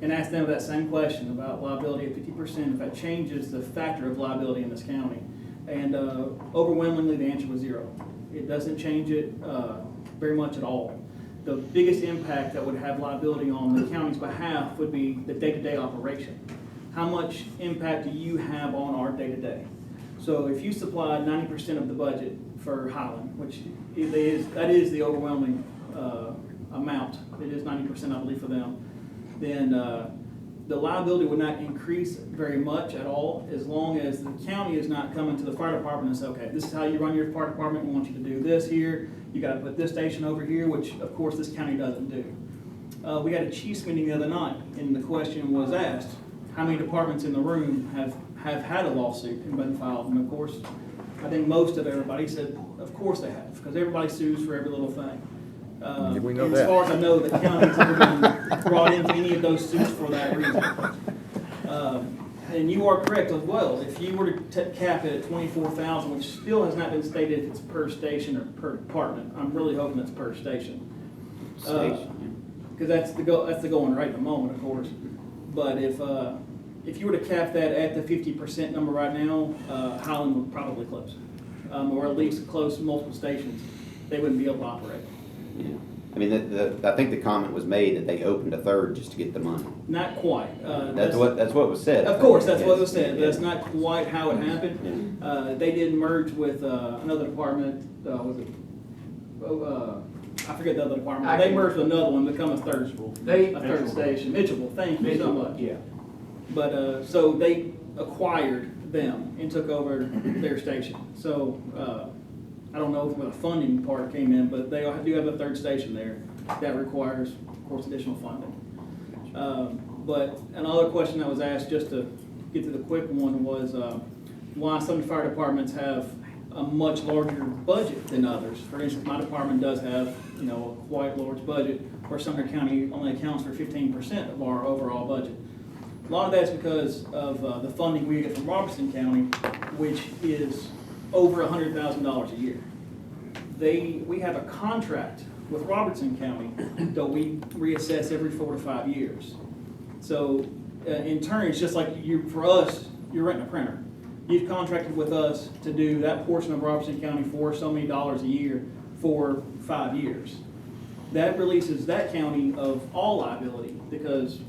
S12: and asked them that same question about liability at 50%, if that changes the factor of liability in this county. And overwhelmingly, the answer was 0. It doesn't change it very much at all. The biggest impact that would have liability on the county's behalf would be the day-to-day operation. How much impact do you have on our day-to-day? So if you supply 90% of the budget for Highland, which that is the overwhelming amount, it is 90%, I believe, for them, then the liability would not increase very much at all, as long as the county is not coming to the fire department and say, okay, this is how you run your fire department, we want you to do this here, you gotta put this station over here, which of course this county doesn't do. We had a chiefs meeting the other night, and the question was asked, how many departments in the room have had a lawsuit and been filed? And of course, I think most of everybody said, of course they have, because everybody sues for every little thing.
S1: We know
S12: and
S1: that.
S12: as far as I know, the county's never been brought into any of those suits for that reason. And you are correct as well. If you were to cap it at 24,000, which still has not been stated if it's per station or per department, I'm really hoping it's per station. Because that's the going rate at the moment, of course. But if you were to cap that at the 50% number right now, Highland would probably close, or at least close multiple stations. They wouldn't be able to operate.
S6: yeah. I mean, I think the comment was made that they opened a third just to get the money.
S12: Not quite.
S6: That's what was said.
S12: Of course, that's what was
S6: Yes.
S12: said. But that's not quite how it happened. They did merge with another department. Was it? I forget the other department. They merged with another one, become a third station. Mitchellville. Thank you so much.
S2: Yeah.
S12: But so they acquired them and took over their station. So I don't know where the funding part came in, but they do have a third station there that requires, of course, additional funding. But another question that was asked, just to get to the quick one, was why some fire departments have a much larger budget than others. For instance, my department does have, a quite large budget, where Sumner County only accounts for 15% of our overall budget. A lot of that's because of the funding we get from Robertson County, which is over $100,000 a year. We have a contract with Robertson County that we reassess every 4 to 5 years. So in turn, it's just like for us, you're renting a printer. You've contracted with us to do that portion of Robertson County for so many dollars a year for 5 years. That releases that county of all liability, because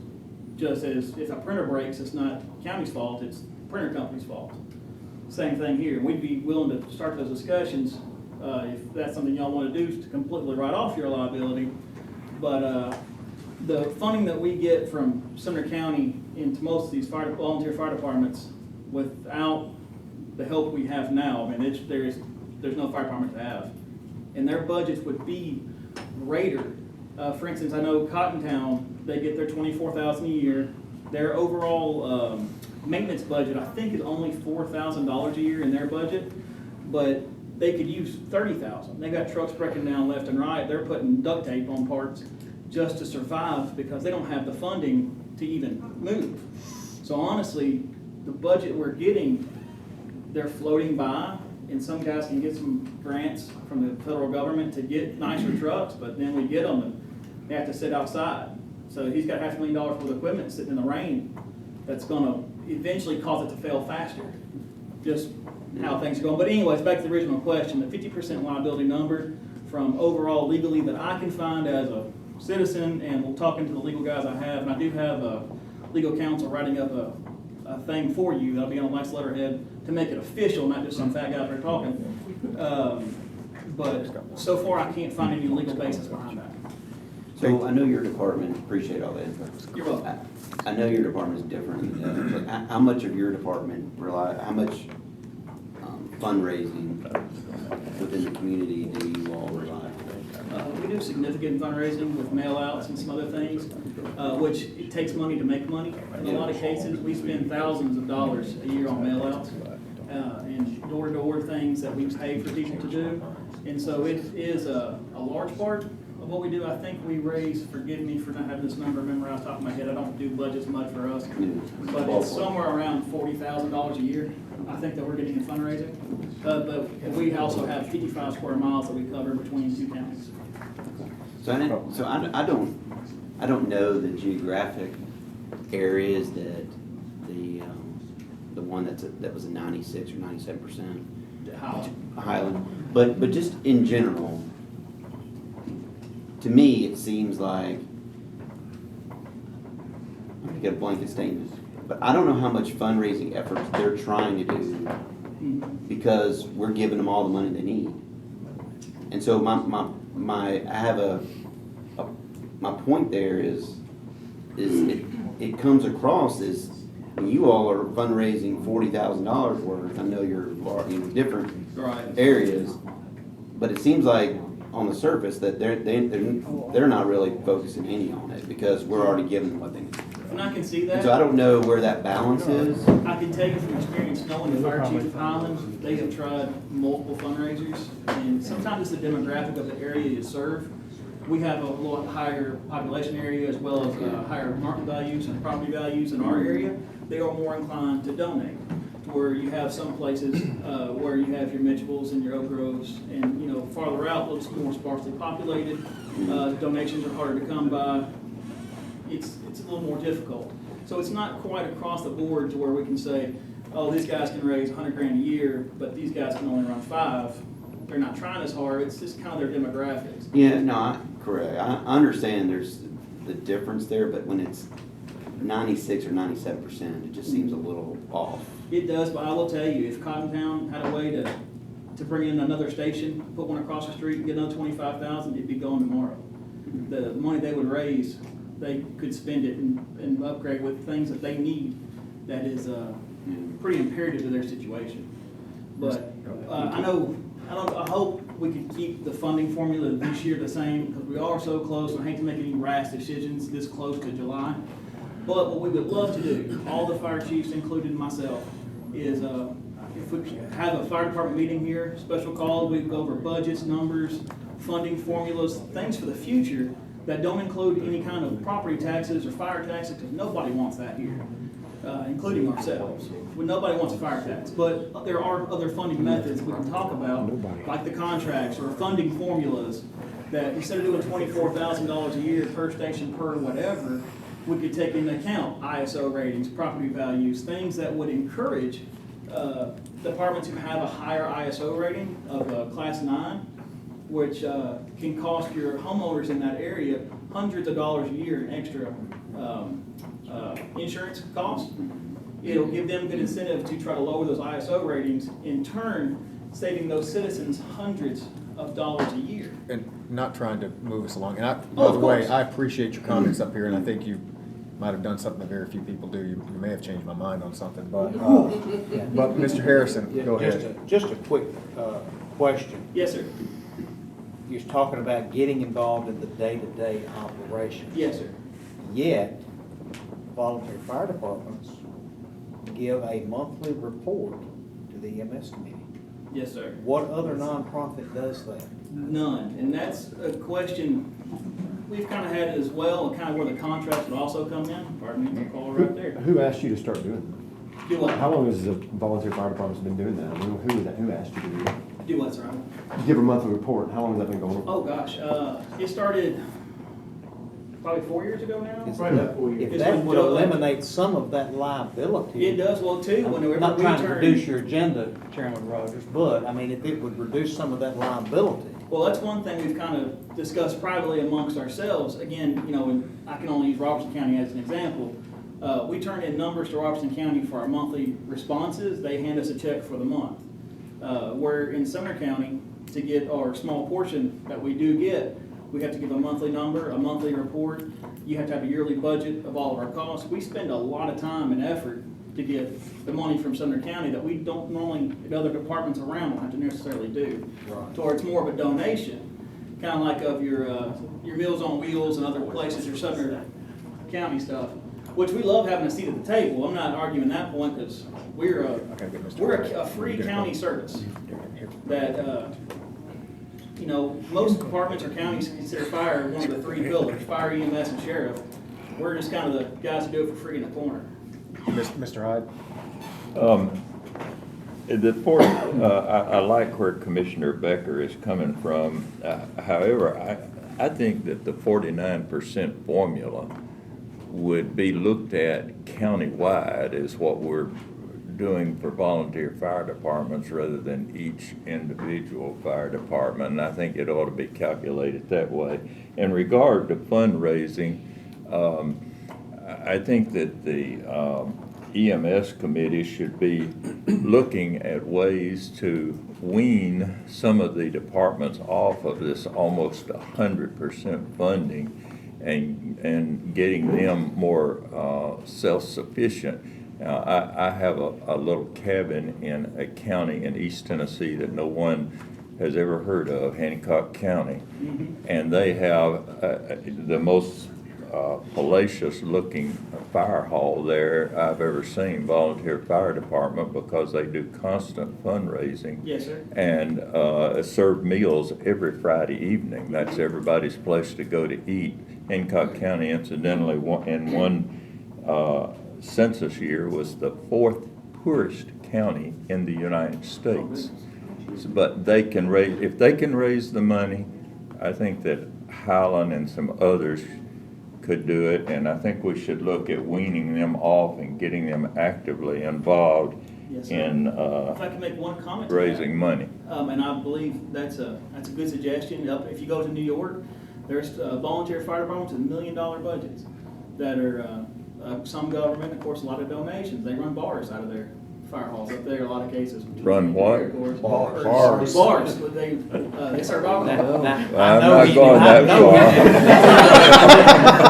S12: just as if a printer breaks, it's not county's fault, it's the printer company's fault. Same thing here. We'd be willing to start those discussions if that's something y'all want to do, to completely write off your liability. But the funding that we get from Sumner County into most of these volunteer fire departments, without the help we have now, I mean, there's no fire department to have, and their budgets would be greater. For instance, I know Cottontown, they get their $24,000 a year. Their overall maintenance budget, I think, is only $4,000 a year in their budget, but they could use $30,000. They got trucks breaking down left and right. They're putting duct tape on parts just to survive, because they don't have the funding to even move. So honestly, the budget we're getting, they're floating by, and some guys can get some grants from the federal government to get nicer trucks, but then we get them and they have to sit outside. So he's got $500,000 worth of equipment sitting in the rain that's going to eventually cause it to fail faster. just how things are going. But anyways, back to the original question, the 50% liability number from overall legally that I can find as a citizen, and we'll talk into the legal guys I have, and I do have a legal counsel writing up a thing for you, that'll be on a nice letterhead to make it official, not just some fat guy out there talking. But so far, I can't find any legal basis behind that.
S6: So I know your department, appreciate all that info.
S12: You're welcome.
S6: I know your department is different, but how much of your department how much fundraising within the community do you all rely on?
S12: We do significant fundraising with mail-outs and some other things, which it takes money to make money. In a lot of cases, we spend thousands of dollars a year on mail-outs and door-to-door things that we pay for people to do. And so it is a large part of what we do. I think we raise, forgive me for not having this number memorized off the top of my head, I don't do budgets much for us, but it's somewhere around $40,000 a year, I think, that we're getting in fundraising. But we also have 55 square miles that we cover between two counties.
S6: So I don't know the geographic areas that the one that was a 96 or 97% Highland, but just in general, to me it seems like, I'm gonna get a blanket statement, but I don't know how much fundraising efforts they're trying to do because we're giving them all the money they need. And so my point there is it comes across as when you all are fundraising $40,000 worth. I know you're in different areas, but it seems like on the surface that they're not really focusing any on it because we're already giving them what they need.
S12: And I can see that.
S6: And so I don't know where that balance is.
S12: I can tell you from experience, knowing the fire chief of Highland, they have tried multiple fundraisers, and sometimes it's the demographic of the area you serve. We have a lot higher population area as well as higher market values and property values in our area. They are more inclined to donate. To where you have some places where you have your Mitchells and your Oak Groves, and farther out looks more sparsely populated. Donations are harder to come by. It's a little more difficult. So it's not quite across the board to where we can say, oh, these guys can raise $100 grand a year, but these guys can only run 5. They're not trying as hard. It's just kind of their demographics.
S6: Yeah, no, correct. I understand there's the difference there, but when it's 96 or 97%, it just seems a little off.
S12: It does, but I will tell you, if Cottontown had a way to bring in another station, put one across the street and get another 25,000, it'd be going tomorrow. The money they would raise, they could spend it and upgrade with things that they need. That is pretty imperative to their situation. But I hope we can keep the funding formula this year the same because we are so close. I hate to make any rash decisions this close to July. But what we would love to do, all the fire chiefs, including myself, is if we have a fire department meeting here, special call, we go over budgets, numbers, funding formulas, things for the future that don't include any kind of property taxes or fire taxes, because nobody wants that here, including ourselves. Well, nobody wants a fire tax, but there are other funding methods we can talk about, like the contracts or funding formulas, that instead of doing $24,000 a year per station per whatever, we could take into account ISO ratings, property values, things that would encourage departments who have a higher ISO rating of Class 9, which can cost your homeowners in that area hundreds of dollars a year in extra insurance costs. It'll give them good incentive to try to lower those ISO ratings, in turn saving those citizens hundreds of dollars a year.
S1: And not trying to move us along. And by
S12: of
S1: the way,
S12: course.
S1: I appreciate your comments up here, and I think you might have done something that very few people do. You may have changed my mind on something, but Mr. Harrison, go ahead.
S3: Just a quick question.
S12: Yes, sir.
S3: You was talking about getting involved in the day-to-day operations.
S12: Yes, sir.
S3: Yet, volunteer fire departments give a monthly report to the EMS committee.
S12: Yes, sir.
S3: What other nonprofit does that?
S12: None. And that's a question we've kind of had as well, and kind of where the contracts would also come in. Pardon me, my call right there.
S11: Who asked you to start doing
S12: Do
S11: that?
S12: what?
S11: How long has the volunteer fire department's been doing that? I mean, who asked you to do that?
S12: Do what, sir?
S11: Give a monthly report. How long has that been going on?
S12: Oh, gosh. It started probably 4 years ago now.
S2: Probably about 4 years.
S3: If that would eliminate some of that liability.
S12: It does well too, whenever
S3: I'm not
S12: we
S3: trying to
S12: turn.
S3: reduce your agenda, Chairman Rogers, but, I mean, if it would reduce some of that liability.
S12: Well, that's one thing we've kind of discussed privately amongst ourselves. Again, you know, and I can only use Robertson County as an example. We turn in numbers to Robertson County for our monthly responses. They hand us a check for the month. Where in Sumner County, to get our small portion that we do get, we have to give a monthly number, a monthly report. You have to have a yearly budget of all of our costs. We spend a lot of time and effort to get the money from Sumner County that we don't normally, in other departments around, don't have to necessarily do.
S3: Right.
S12: So it's more of a donation, kind of like of your Meals on Wheels and other places, your Sumner County stuff, which we love having a seat at the table. I'm not arguing that point because we're a free county service that, you know, most departments or counties consider fire one of the three pillars, fire, EMS, and sheriff. We're just kind of the guys who do it for free in the corner.
S1: Mr. Hyde?
S9: I like where Commissioner Becker is coming from. However, I think that the 49% formula would be looked at countywide as what we're doing for volunteer fire departments rather than each individual fire department. And I think it ought to be calculated that way. In regard to fundraising, I think that the EMS committee should be looking at ways to wean some of the departments off of this almost 100% funding and getting them more self-sufficient. I have a little cabin in a county in East Tennessee that no one has ever heard of, Hancock County. And they have the most palatious looking fire hall there I've ever seen, volunteer fire department, because they do constant fundraising.
S12: Yes, sir.
S9: And serve meals every Friday evening. That's everybody's place to go to eat. Hancock County, incidentally, in one census year was the 4th poorest county in the United States. But they can raise, if they can raise the money, I think that Highland and some others could do it, and I think we should look at weaning them off and getting them actively involved
S12: Yes, sir.
S9: in
S12: If I can make one comment to that.
S9: raising money.
S12: And I believe that's a good suggestion. If you go to New York, there's volunteer fire departments with $1 million budgets that are some government, of course, a lot of donations. They run bars out of their fire halls up there. A lot of cases.
S9: Run what?
S12: Bars. Bars. But they serve alcohol.
S9: I'm not going that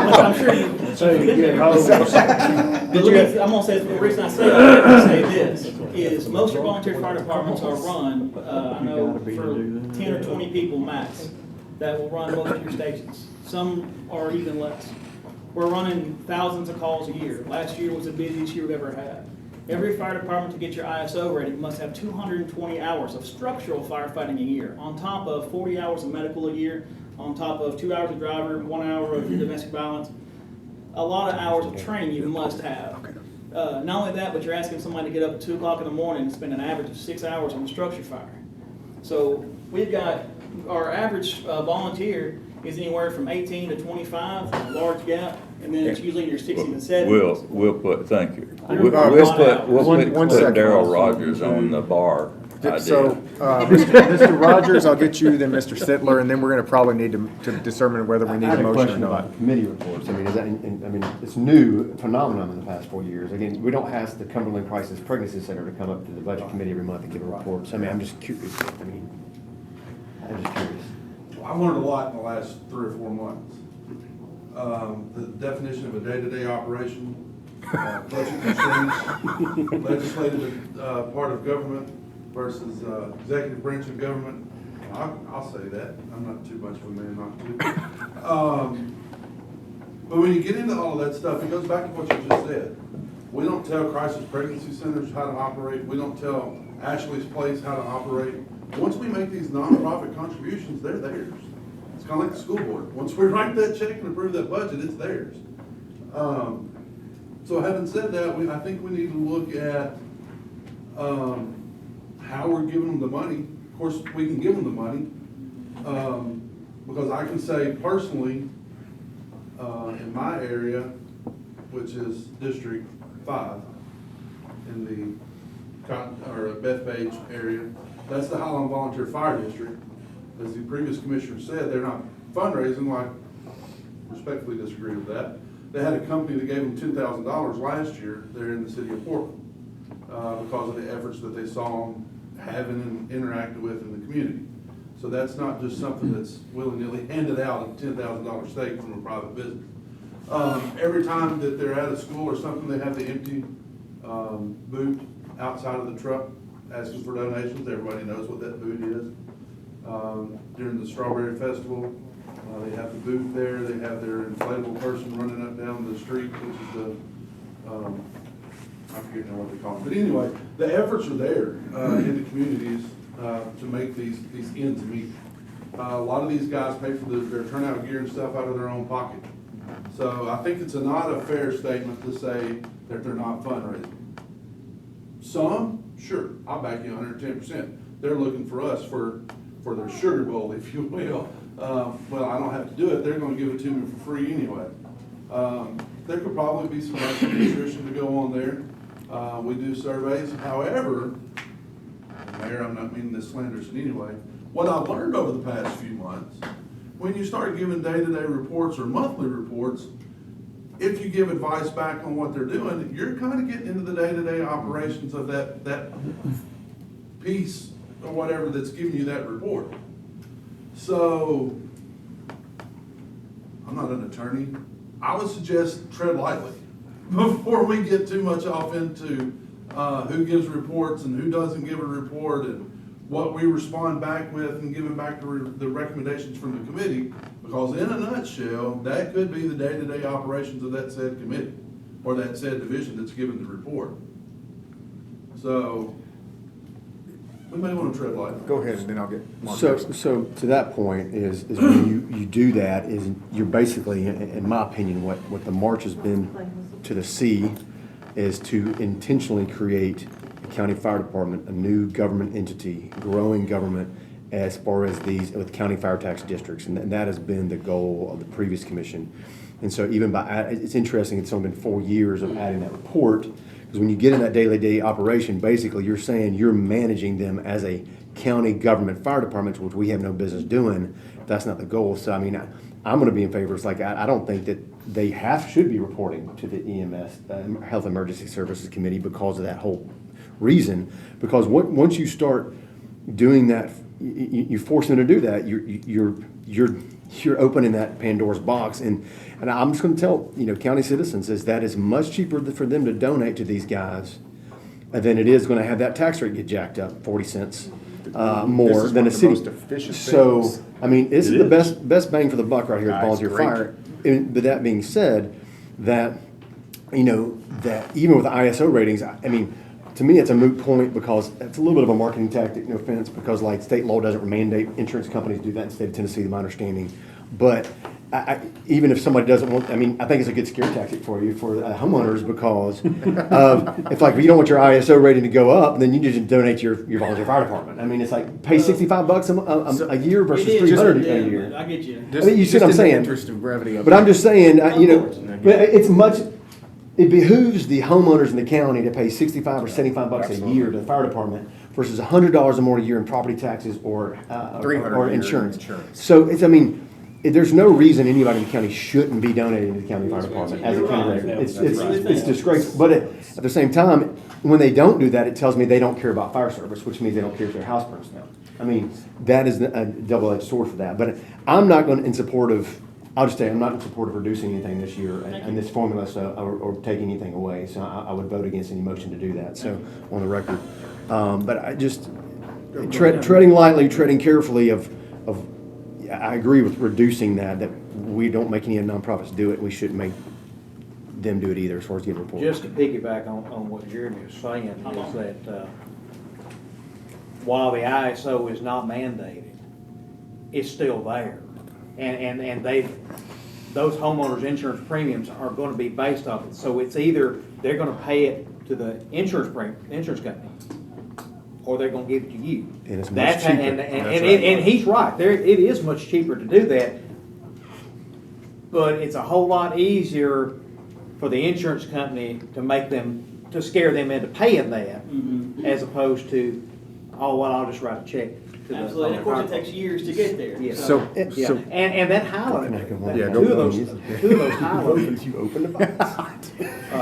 S9: far.
S12: I'm sure you. So you get I'm gonna say the reason I say that, I say this is most of volunteer fire departments are run. I know for 10 or 20 people max that will run most of your stations. Some are even less. We're running thousands of calls a year. Last year was the busiest year we've ever had. Every fire department to get your ISO rating must have 220 hours of structural firefighting a year, on top of 40 hours of medical a year, on top of 2 hours of driver, 1 hour of domestic violence. A lot of hours of training you must have. Not only that, but you're asking somebody to get up at 2 o'clock in the morning and spend an average of 6 hours on the structure fire. So we've got our average volunteer is anywhere from 18 to 25, a large gap, and then it's usually in your 60s and 70s.
S9: We'll put, thank you.
S12: We'll
S9: Put
S1: second.
S9: Darryl Rogers on the bar
S1: So,
S9: idea.
S1: Mr. Rogers, I'll get you, then Mr. Sittler, and then we're gonna probably need to determine whether we need
S11: I
S1: a
S11: had a
S1: motion or
S11: question
S1: not.
S11: about committee reports. I mean, is that, I mean, it's new phenomenon in the past 4 years. Again, we don't ask the Cumberland Crisis Pregnancy Center to come up to the budget committee every month and give reports. I mean, I'm just curious. I'm just curious.
S13: I've learned a lot in the last 3 or 4 months. The definition of a day-to-day operation, budget constraints, legislative part of government versus executive branch of government. I'll say that. I'm not too much of a man not to. But when you get into all of that stuff, it goes back to what you just said. We don't tell crisis pregnancy centers how to operate. We don't tell Ashley's Place how to operate. Once we make these nonprofit contributions, they're theirs. It's kind of like the school board. Once we write that check and approve that budget, it's theirs. So having said that, I think we need to look at how we're giving them the money. Of course, we can give them the money because I can say personally, in my area, which is District 5, in the Bethpage area, that's the Highland Volunteer Fire District. As the previous commissioner said, they're not fundraising, like, respectfully disagree with that. They had a company that gave them $10,000 last year there in the city of Portland, because of the efforts that they saw them having and interacted with in the community. So that's not just something that's willy-nilly handed out a $10,000 stake from a private business. Every time that they're at a school or something, they have the empty boot outside of the truck asking for donations. Everybody knows what that boot is. During the Strawberry Festival, they have the booth there. They have their inflatable person running up down the street, which is the, I forget now what they call it. But anyway, the efforts are there in the communities to make these ends meet. A lot of these guys pay for their turnout gear and stuff out of their own pocket. So I think it's not a fair statement to say that they're not fundraising. Some, sure, I'll back you 110%. They're looking for us for their sugar bowl, if you will. Well, I don't have to do it. They're going to give it to me for free anyway. There could probably be some extra nutrition to go on there. We do surveys. However, Mayor, I'm not meaning this slanderous in any way. What I've learned over the past few months, when you start giving day-to-day reports or monthly reports, if you give advice back on what they're doing, you're kind of getting into the day-to-day operations of that piece or whatever that's giving you that report. So, I'm not an attorney. I would suggest tread lightly before we get too much off into who gives reports and who doesn't give a report and what we respond back with and giving back the recommendations from the committee, because in a nutshell, that could be the day-to-day operations of that said committee or that said division that's given the report. So, we may want to tread lightly.
S1: Go ahead, and then I'll get Mark.
S11: So to that point is when you do that, is you're basically, in my opinion, what the march has been to the sea is to intentionally create a county fire department, a new government entity, growing government as far as these with county fire tax districts, and that has been the goal of the previous commission. And so even it's interesting, it's only been 4 years of adding that report. Because when you get in that daily operation, basically you're saying you're managing them as a county government fire department, which we have no business doing. That's not the goal. So I mean, I'm going to be in favor. It's like I don't think that they should be reporting to the EMS, Health Emergency Services Committee, because of that whole reason. Because once you start doing that, you force them to do that. You're opening that Pandora's box, and I'm just going to tell county citizens is that is much cheaper for them to donate to these guys than it is going to have that tax rate get jacked up 40 cents more than a city. So I mean, this is the best bang for the buck right here at Volunteer Fire. But that being said, that that even with the ISO ratings, I mean, to me it's a moot point because it's a little bit of a marketing tactic. No offense, because like state law doesn't mandate insurance companies do that in the state of Tennessee, to my understanding. But even if somebody doesn't want, I mean, I think it's a good scare tactic for homeowners, because it's like, if you don't want your ISO rating to go up, then you just donate to your volunteer fire department. I mean, it's like pay $65 a year versus $300 a year.
S12: I get you.
S11: I mean, you see what I'm saying?
S1: Interest of brevity of
S11: But I'm just saying, it behooves the homeowners in the county to pay $65 or $75 a year to the fire department versus $100 or more a year in property taxes or insurance. So it's, I mean, there's no reason anybody in the county shouldn't be donating to the county fire department as a county rate. It's disgraceful. But at the same time, when they don't do that, it tells me they don't care about fire service, which means they don't care if their house burns down. I mean, that is a double-edged sword for that. But I'm not going in support of, I'll just say I'm not in support of reducing anything this year and this formula, or taking anything away. So I would vote against any motion to do that. So on the record, but I just treading lightly, treading carefully. I agree with reducing that we don't make any nonprofits do it. We shouldn't make them do it either, as far as getting reports.
S3: Just to piggyback on what Jeremy was saying, is that while the ISO is not mandated, it's still there. And those homeowners' insurance premiums are going to be based off it. So it's either they're going to pay it to the insurance company, or they're going to give it to you.
S11: And it's much cheaper.
S3: And he's right. It is much cheaper to do that. But it's a whole lot easier for the insurance company to make them, to scare them into paying that, as opposed to, oh, well, I'll just write a check. to the-
S12: Absolutely, and of course, it takes years to get there.
S3: Yeah.
S1: So,
S3: Yeah,
S1: so,
S3: and that Highland,
S1: Yeah,
S3: two
S1: go
S3: of those, two of those Highland
S11: You open the box.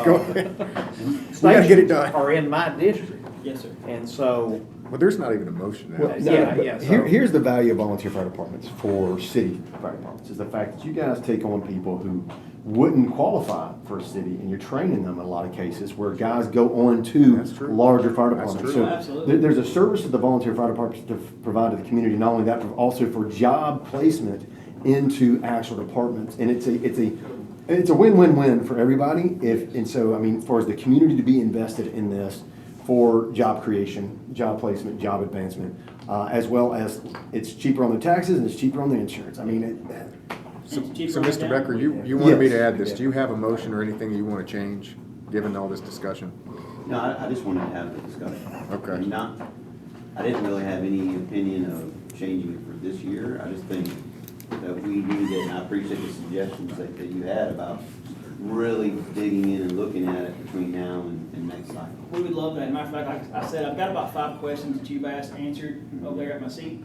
S1: go ahead. We gotta get it done.
S3: are in my district,
S12: Yes, sir.
S3: and so,
S1: Well, there's not even a motion now.
S11: Well,
S3: yeah, so-
S11: Here's the value of volunteer fire departments for city fire departments, is the fact that you guys take on people who wouldn't qualify for a city, and you're training them in a lot of cases, where guys go on to
S1: That's true.
S11: larger fire
S1: That's
S11: departments.
S1: true.
S11: So
S12: Absolutely.
S11: there's a service that the volunteer fire departments to provide to the community, not only that, but also for job placement into actual departments, and it's a win-win-win for everybody, and so, I mean, for the community to be invested in this, for job creation, job placement, job advancement, as well as it's cheaper on the taxes and it's cheaper on the insurance. I mean,
S1: So,
S12: It's cheaper
S1: so
S12: on the
S1: Mr.
S12: down.
S1: Becker, you wanted me to
S11: Yes.
S1: add this. Do you have a motion or anything that you want to change, given all this discussion?
S6: No, I just wanted to have the discussion.
S1: Okay.
S6: And I didn't really have any opinion of changing it for this year. I just think that we need it, and I appreciate the suggestions that you had about really digging in and looking at it between now and next cycle.
S12: We would love that. Matter of fact, like I said, I've got about 5 questions that you've asked, answered over there at my seat.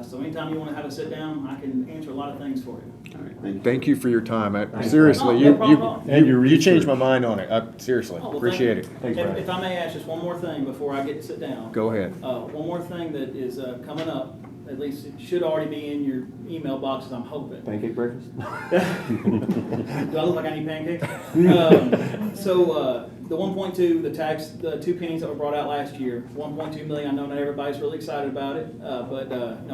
S12: So anytime you want to have a sit down, I can answer a lot of things for you.
S6: All right, thank you.
S1: Thank you for your time. Seriously,
S12: No problem at all.
S1: you changed my mind on it. Seriously,
S12: Oh, well,
S1: appreciate it.
S12: thank you. If I may ask just one more thing before I get to sit down.
S1: Go ahead.
S12: One more thing that is coming up, at least it should already be in your email boxes, I'm hoping.
S11: pancake breakfast?
S12: Do I look like I need pancakes? The 1.2, the tax, the 2 pennies that were brought out last year, 1.2 million. I know not everybody's really excited about it, but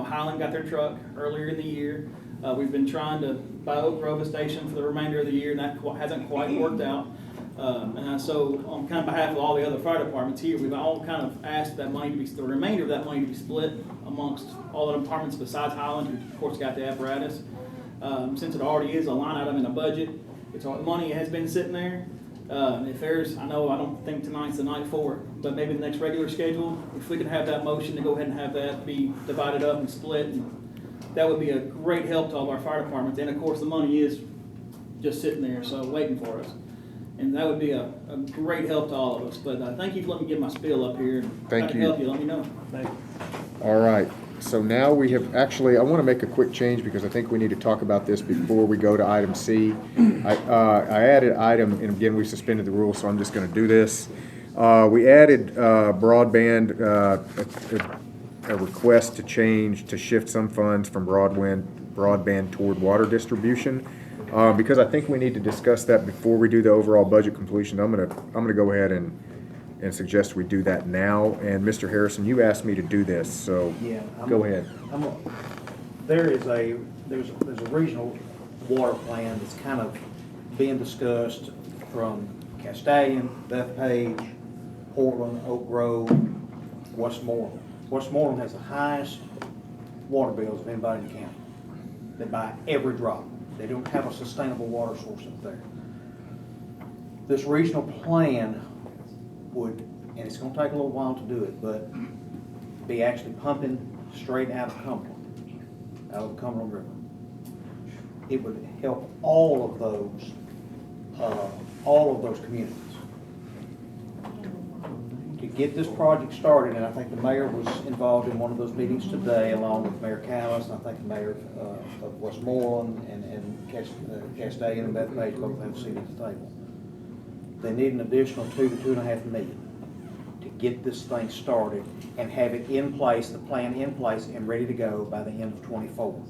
S12: Highland got their truck earlier in the year. We've been trying to buy Oak Grove a station for the remainder of the year, and that hasn't quite worked out. So on kind of behalf of all the other fire departments here, we've all kind of asked that money to be, the remainder of that money to be split amongst all the departments besides Highland, who of course got the apparatus. Since it already is a line item in the budget, it's all, money has been sitting there. If there's, I don't think tonight's the night for it, but maybe the next regular schedule, if we could have that motion to go ahead and have that be divided up and split, and that would be a great help to all of our fire departments. And of course, the money is just sitting there, so waiting for us. And that would be a great help to all of us. But thank you for letting me get my spiel up here. If
S1: Thank
S12: I can
S1: you.
S12: help you, let me know.
S10: Thank you.
S1: All right, so now we have, actually, I want to make a quick change because I think we need to talk about this before we go to item C. I added item, and again, we suspended the rules, so I'm just going to do this. We added broadband, a request to change, to shift some funds from broadband toward water distribution. Because I think we need to discuss that before we do the overall budget completion, I'm gonna go ahead and suggest we do that now. And Mr. Harrison, you asked me to do this, so
S3: yeah.
S1: go ahead.
S3: There's a regional water plan that's kind of being discussed from Castalian, Bethpage, Portland, Oak Grove, Westmoreland. Westmoreland has the highest water bills of anybody in the county. They buy every drop. They don't have a sustainable water source up there. This regional plan would, and it's gonna take a little while to do it, but be actually pumping straight out of Cumberland, out of the Cumberland River. It would help all of those communities. To get this project started, and I think the mayor was involved in one of those meetings today, along with Mayor Callis, and I think the mayor of Westmoreland and Castalian and Bethpage both have a seat at the table. They need an additional $2 to $2.5 million to get this thing started and have it in place, the plan in place and ready to go by the end of '24.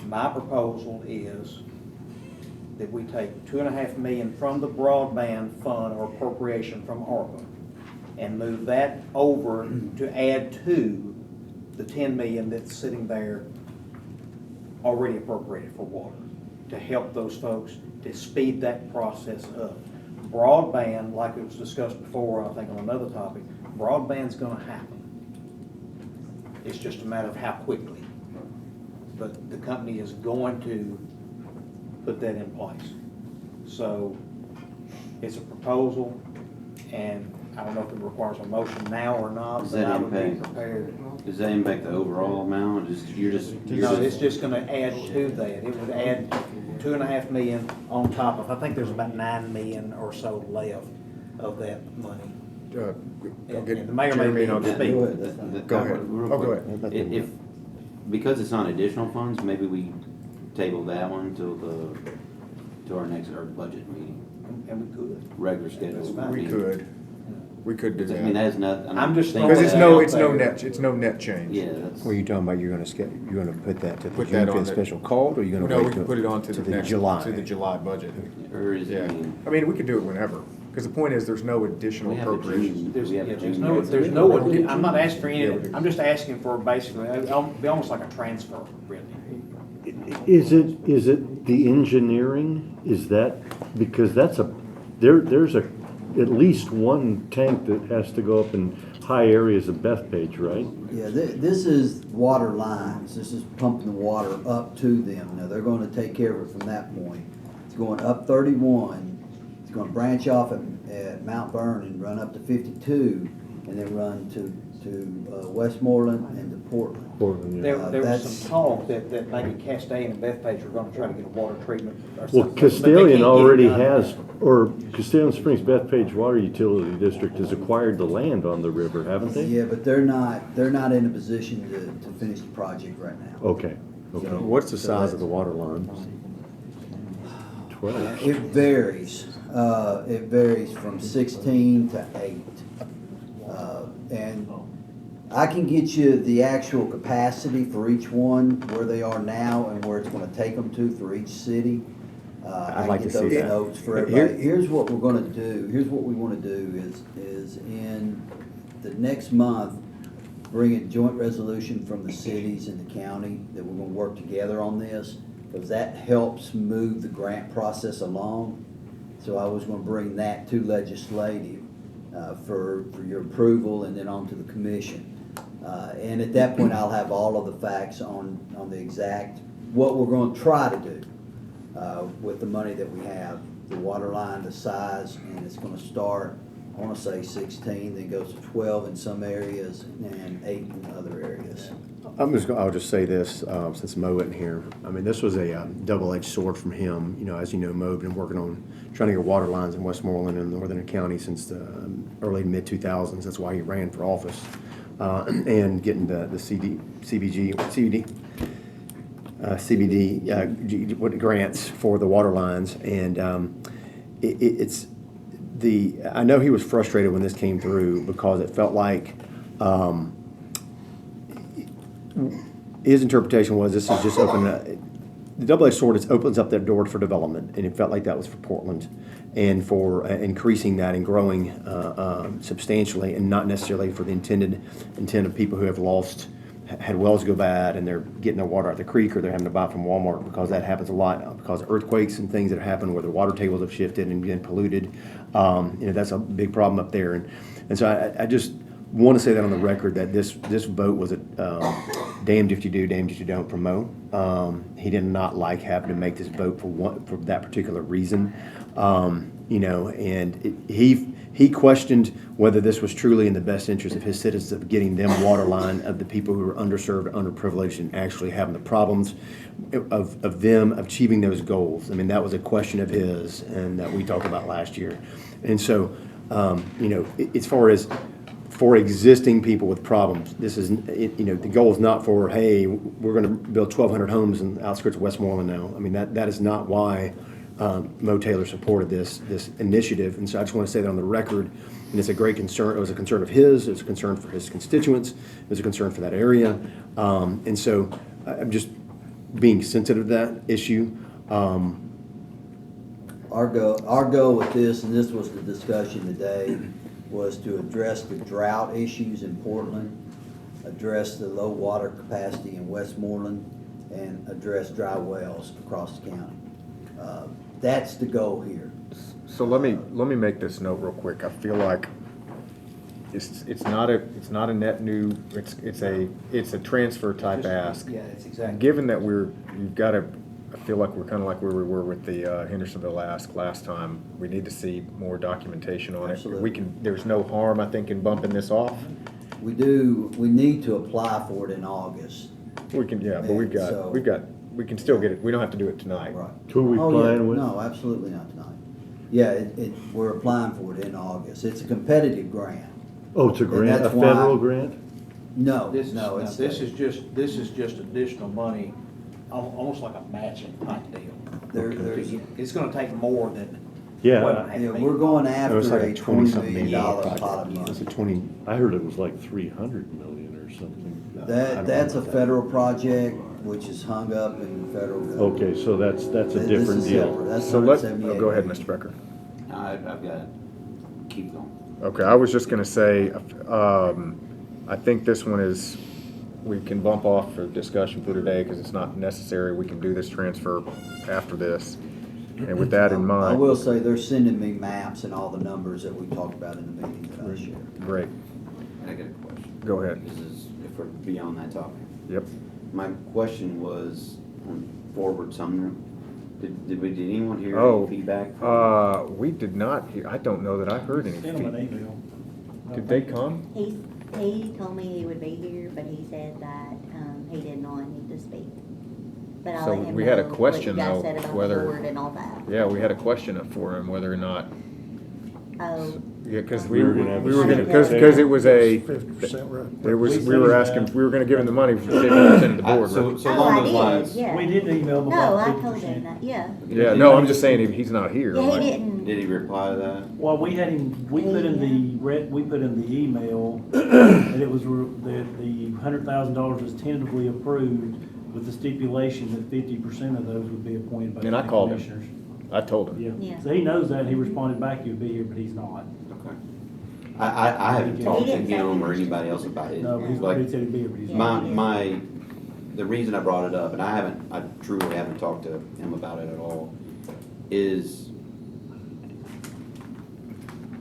S3: My proposal is that we take $2.5 million from the broadband fund or appropriation from ARPA and move that over to add to the $10 million that's sitting there already appropriated for water, to help those folks, to speed that process up. Broadband, like it was discussed before, I think on another topic, broadband's gonna happen. It's just a matter of how quickly. But the company is going to put that in place. So it's a proposal, and I don't know if it requires a motion now or not,
S6: Is
S3: but
S6: that
S3: I would be
S6: impact?
S3: prepared.
S6: Does that impact the overall amount, or you're just?
S3: No, it's just gonna add to that. It would add 2.5 million on top of, I think there's about 9 million or so left of that money.
S1: I'll
S3: And
S1: get
S3: the mayor may
S1: Jeremy
S3: be
S1: and I'll
S3: able to
S1: get-
S3: speak.
S1: Go ahead.
S6: Real
S1: Oh, go
S6: quick.
S1: ahead.
S6: If, because it's not additional funds, maybe we table that one till our next, our budget meeting,
S3: And we could.
S6: regular schedule.
S3: That's fine.
S1: We could do
S6: I mean,
S1: that.
S6: that's not.
S3: I'm just
S6: thinking
S1: Because it's
S3: throwing
S1: no,
S3: that
S1: it's
S3: out
S1: no
S3: there.
S1: net, it's no net change.
S6: Yeah, that's.
S11: Were you talking about you're gonna put that to the
S1: Put
S11: June
S1: that on
S11: fifth
S1: the-
S11: special call, or you're gonna
S1: No,
S11: wait
S1: we can put it on to the next,
S11: July?
S1: to the July budget.
S6: Or is,
S1: Yeah, I mean, we could do it whenever, because the point is, there's no additional
S6: we have a
S1: appropriation.
S6: June,
S3: There's,
S6: we have
S3: yeah,
S6: a
S3: there's
S6: June.
S3: no, I'm not asking for any, I'm just asking for basically, it'll be almost like a transfer, really.
S8: Is it the engineering? Is that, because there's at least one tank that has to go up in high areas of Bethpage, right?
S14: Yeah, this is water lines. This is pumping the water up to them. Now, they're gonna take care of it from that point. It's going up 31. It's gonna branch off at Mount Vernon, run up to 52, and then run to Westmoreland and to Portland.
S8: Portland, yeah.
S3: There was
S14: That's-
S3: some talk that maybe Castaic and Bethpage were gonna try to get a water treatment or
S8: Well,
S3: something. but they can't
S8: Castalian
S3: get it
S8: already
S3: done.
S8: has, or Castalian Springs Bethpage Water Utility District has acquired the land on the river, haven't they?
S14: Yeah, but they're not in a position to finish the project right now.
S8: Okay, okay.
S11: What's the size of the water lines?
S8: 12.
S14: It varies. It varies from 16 to 8. And I can get you the actual capacity for each one, where they are now and where it's gonna take them to for each city. I
S11: like
S14: can
S11: to
S14: get
S11: see
S14: those
S11: that.
S14: notes for
S11: Here-
S14: everybody. Here's what we're gonna do, here's what we wanna do is in the next month, bring a joint resolution from the cities and the county that we're gonna work together on this, because that helps move the grant process along. So I was gonna bring that to legislative for your approval and then on to the commission. And at that point, I'll have all of the facts on the exact, what we're gonna try to do with the money that we have, the water line, the size, and it's gonna start, I wanna say 16, then goes to 12 in some areas and 8 in other areas.
S11: I'll just say this, since Mo isn't here. I mean, this was a double-edged sword from him. You know, as you know, Mo been working on trying to get water lines in Westmoreland and Northern County since the early to mid-2000s. That's why he ran for office. And getting the CBD grants for the water lines. And I know he was frustrated when this came through because it felt like his interpretation was this is just the double-edged sword. It opens up that door for development, and it felt like that was for Portland, and for increasing that and growing substantially, and not necessarily for the intent of people who have had wells go bad and they're getting their water out the creek, or they're having to buy it from Walmart, because that happens a lot because of earthquakes and things that happen where the water tables have shifted and been polluted. That's a big problem up there, and so I just want to say that on the record that this vote was a damned if you do, damned if you don't from Mo. He did not like having to make this vote for that particular reason. And he questioned whether this was truly in the best interest of his citizens, of getting them water line, of the people who are underserved, underprivileged, and actually having the problems of them achieving those goals. I mean, that was a question of his, and that we talked about last year. And so, as far as for existing people with problems, this is, the goal is not for, hey, we're going to build 1,200 homes in the outskirts of Westmoreland now. I mean, that is not why Mo Taylor supported this initiative. And so I just want to say that on the record, and it's a great concern. It was a concern of his. It was a concern for his constituents. It was a concern for that area. And so I'm just being sensitive to that issue.
S14: Our goal with this, and this was the discussion today, was to address the drought issues in Portland, address the low water capacity in Westmoreland, and address dry wells across the county. That's the goal here.
S1: So let me make this note real quick. I feel like it's not a net new, it's a transfer type ask.
S3: Yeah, it's exactly.
S1: Given that I feel like we're kind of like where we were with the Hendersonville ask last time. We need to see more documentation on
S14: Absolutely.
S1: it. There's no harm, I think, in bumping this off
S14: we need to apply for it in August.
S1: We can, yeah, but
S14: And so-
S1: we can still get it, we don't have to do it tonight.
S14: Right.
S8: Who are we
S14: Oh, yeah.
S8: applying with?
S14: No, absolutely not tonight. Yeah, we're applying for it in August. It's a competitive grant.
S8: Oh, it's a grant, a
S14: that's why-
S8: federal grant?
S14: No,
S3: This is,
S14: no,
S3: now,
S14: it's.
S3: this is just additional money, almost like a matching type deal.
S14: There's,
S3: It's gonna take more than.
S8: Yeah.
S14: yeah, we're going
S11: It
S14: after
S11: was like
S14: a
S11: a
S14: $20
S11: $20-something
S14: million
S11: million
S14: pot
S11: project.
S14: of
S11: It was a
S14: money.
S11: 20.
S8: I heard it was like 300 million or something. I don't
S14: That's
S8: know
S14: a
S8: that.
S14: federal project, which is hung up in the federal government.
S8: Okay, so that's a
S14: This
S8: different
S14: is
S8: deal.
S14: separate. That's
S1: So let,
S14: $178
S1: go ahead,
S14: million.
S1: Mr. Becker.
S6: I've got to keep going.
S1: Okay, I was just gonna say, I think this one is, we can bump off for discussion for today, because it's not necessary. We can do this transfer after this. And with that in
S14: I
S1: mind.
S14: will say, they're sending me maps and all the numbers that we talked about in the meeting that I shared.
S1: Great,
S6: I got a question.
S1: go ahead.
S6: This is, if we're beyond that topic.
S1: Yep.
S6: My question was on Forward Sumner. Did anyone hear
S1: Oh,
S6: any feedback?
S1: we did not hear, I don't know that I heard any.
S5: Send them an
S1: feed-
S5: email.
S1: Did they come?
S15: He told me he would be here, but he said that, he didn't want me to speak. But I'll
S1: So
S15: let him know
S1: we had a
S15: what
S1: question,
S15: you guys
S1: though,
S15: said about the
S1: whether-
S15: board and all that.
S1: Yeah, we had a question for him, whether or not,
S15: Oh,
S1: yeah, because
S8: We were gonna have
S1: we
S8: a
S1: were gonna,
S8: second.
S1: because it was a,
S5: 50% right.
S1: it was,
S5: We
S1: we were
S5: said
S1: asking,
S5: that.
S1: we were gonna give him the money for 50% of the board.
S6: So,
S1: right?
S6: so
S15: oh,
S6: along
S15: I
S6: those
S15: did,
S6: lines,
S15: yeah.
S5: We did email them
S15: No,
S5: about
S15: I told him
S5: 50%.
S15: that, yeah.
S1: Yeah, no, I'm just saying, he's not here.
S15: Yeah,
S1: right?
S15: he didn't.
S6: did he reply to that?
S5: Well, we had him, we put in the email, and it was, the $100,000 was tentatively approved with the stipulation that 50% of those would be appointed by
S1: And I
S5: the
S1: called him.
S5: commissioners.
S1: I told him.
S5: Yeah,
S15: Yeah.
S5: so he knows that, he responded back, he would be here, but he's not.
S6: Okay. I haven't talked to
S15: didn't say
S6: him or
S15: he was-
S6: anybody else about it.
S5: No, but
S6: Like,
S5: he said he'd be here, but he's
S15: Yeah.
S5: not.
S6: the reason I brought it up, and I truly haven't talked to him about it at all, is,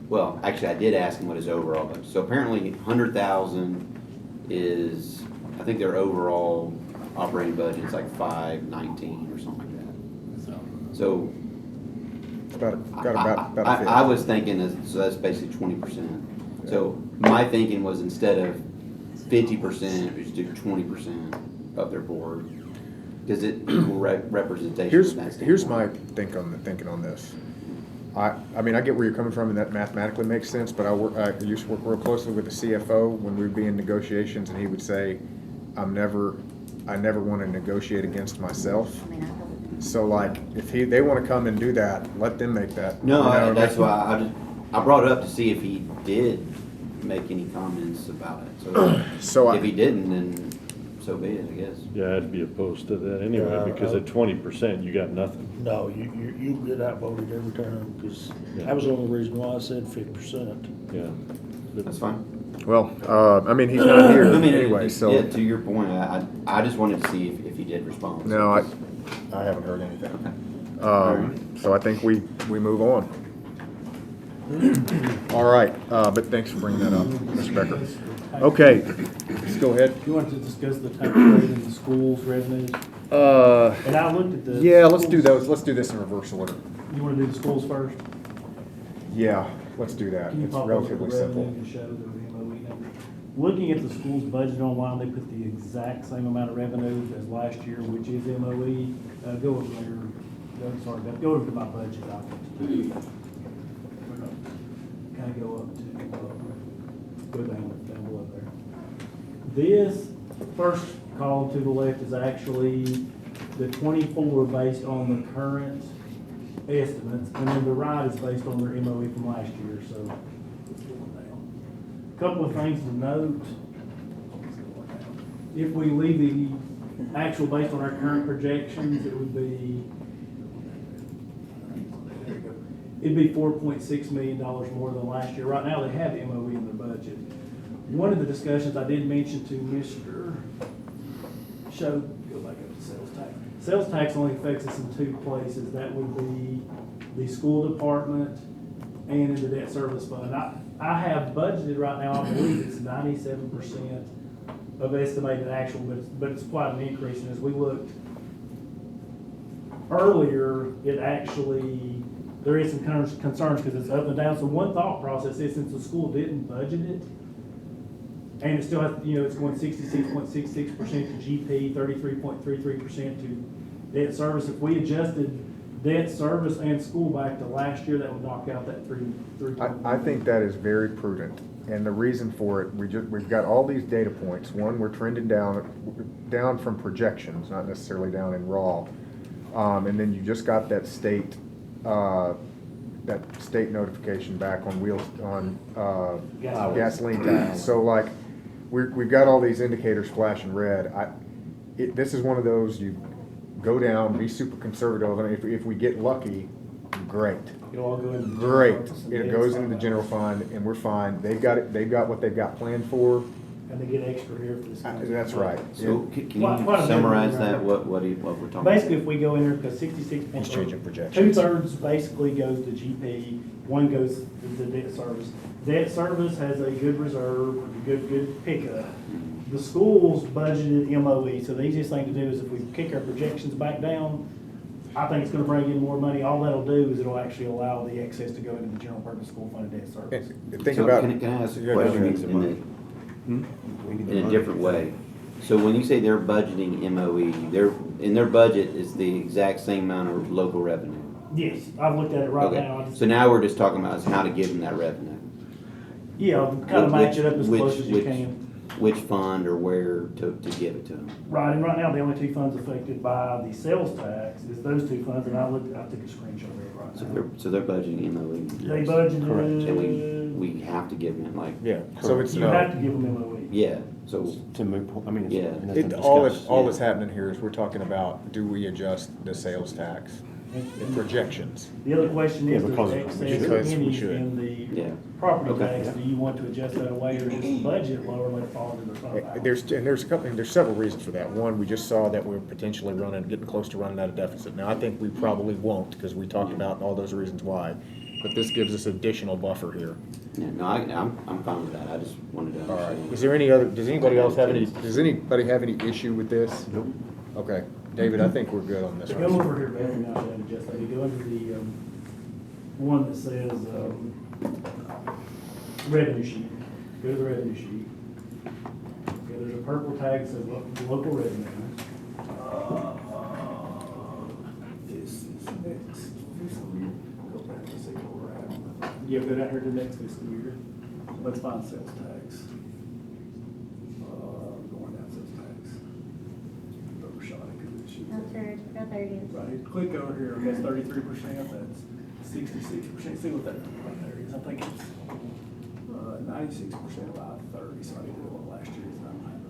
S6: well, actually, I did ask him what his overall budget. So apparently, 100,000 is, I think their overall operating budget is like 519 or something like that. So
S1: It's about a
S6: I
S1: fifth.
S6: was thinking so that's basically 20%. So my thinking was instead of 50%, we should do 20% of their board. Because it equal representation.
S1: Here's,
S6: from that
S1: here's
S6: standpoint.
S1: my thinking on this. I mean, I get where you're coming from, and that mathematically makes sense, but I used to work real closely with the CFO when we'd be in negotiations, and he would say, I never want to negotiate against myself.
S15: I mean, I told him.
S1: So like, if they want to come and do that, let them make that.
S6: No,
S1: You know,
S6: that's why I brought it up to see if he did make any comments about it.
S1: So
S6: If he didn't, then so be it, I guess.
S8: Yeah, I'd be opposed to that anyway,
S16: Yeah,
S8: because at 20%, you got nothing.
S16: No, you get outvoted every time, because
S8: Yeah.
S16: that was the only reason why I said 50%.
S8: Yeah.
S6: That's fine.
S1: Well, I mean, he's not here
S6: I mean,
S1: anyway, so.
S6: yeah, to your point, I just wanted to see if he did respond.
S1: No, I haven't heard anything. So I think we move on. All right, but thanks for bringing that up, Mr. Becker. Okay, let's go ahead.
S5: You wanted to discuss the tax rate and the schools revenues? And I looked at the.
S1: Yeah, let's do
S5: schools-
S1: those. Let's do this in reverse order.
S5: You wanna do the schools first?
S1: Yeah, let's do that.
S5: Can you
S1: It's
S5: pop up
S1: relatively
S5: the revenue
S1: simple.
S5: and show the MOE numbers? Looking at the school's budget online, they put the exact same amount of revenue as last year, which is MOE. Go over there, go over to my budget document. Kind of go up to, go down below there. This first column to the left is actually the 24 based on the current estimates, and then the right is based on their MOE from last year, so it's going down. Couple of things to note. If we leave the actual based on our current projections, it would be, it'd be $4.6 million more than last year. Right now, they have MOE in their budget. One of the discussions I did mention to Mr. Show, go back up to sales tax. Sales tax only affects us in two places. That would be the school department and in the debt service fund. I have budgeted right now, I believe it's 97% of estimated actual, but it's quite an increase. And as we looked earlier, it actually, there is some concerns because it's up and down. So one thought process is, since the school didn't budget it, And it still has, it's going 66.66% to GP, 33.33% to debt service. If we adjusted debt service and school back to last year, that would knock out that three.
S1: I think that is very prudent, and the reason for it, we've got all these data points. One, we're trending down from projections, not necessarily down in raw. And then you just got that state notification back on gasoline tax. So like, we've got all these indicators flashing red. This is one of those, you go down, be super conservative, and if we get lucky, great.
S5: It'll all go into.
S1: Great, it goes into the general fund, and we're fine. They've got what they've got planned for.
S5: And they get extra here for this.
S1: That's right.
S6: So can you summarize that, what we're talking about?
S5: Basically, if we go in there, because 66.
S1: He's changing projections.
S5: 2/3 basically goes to GP, 1 goes to debt service. Debt service has a good reserve, good pickup. The school's budgeted MOE, so the easiest thing to do is if we kick our projections back down, I think it's gonna bring in more money. All that'll do is it'll actually allow the excess to go into the general purpose school fund debt service.
S1: Think
S6: So
S1: about.
S6: can I ask a question in a different way? So when you say they're budgeting MOE, in their budget is the exact same amount of local revenue?
S5: Yes, I've looked at it right
S6: Okay,
S5: now.
S6: so now we're just talking about is how to give them that revenue.
S5: Yeah, kind of match it up as
S6: Which-
S5: close as you
S6: which-
S5: can.
S6: Which fund or where to give it to them?
S5: Right, and right now, the only 2 funds affected by the sales tax is those 2 funds, and I took a screenshot of it right now.
S6: So they're budgeting MOE?
S5: They budgeted.
S6: And we have to give them like.
S1: Yeah, so it's
S5: You have to give them MOE.
S6: Yeah, so.
S11: To move, I mean,
S6: Yeah.
S1: All that's happening here is we're talking about, do we adjust the sales tax? The projections.
S5: The other question is,
S11: Yeah,
S5: does
S11: because
S5: excess
S1: we
S5: pennies
S1: should.
S5: in the
S6: Yeah.
S5: property
S6: Okay.
S5: tax, do you want to adjust that away or just budget lower, let it fall into the fund balance?
S1: There's several reasons for that. One, we just saw that we're potentially getting close to running out of deficit. Now, I think we probably won't, because we talked about all those reasons why, but this gives us additional buffer here.
S6: Yeah, no, I'm fine with that. I just wanted to
S1: All right,
S6: understand.
S1: is there does anybody have any issue with this? Nope. Okay, David, I think we're good on this
S5: Go
S1: one.
S5: over here, Beth, and I'll adjust that. You go into the, one that says, revenue sheet. Go to the revenue sheet. Okay, there's a purple tag that says local revenue. This is next fiscal year. Go back and see where we're at. Yeah, go down here to next fiscal year. Let's find sales tax. Going down sales tax. Overshot it because it should.
S15: There it is.
S5: Right, click over here, that's 33%, that's 66%, see what that right there is, I think it's 96% of I-30, so I didn't do it last year, so I don't have it.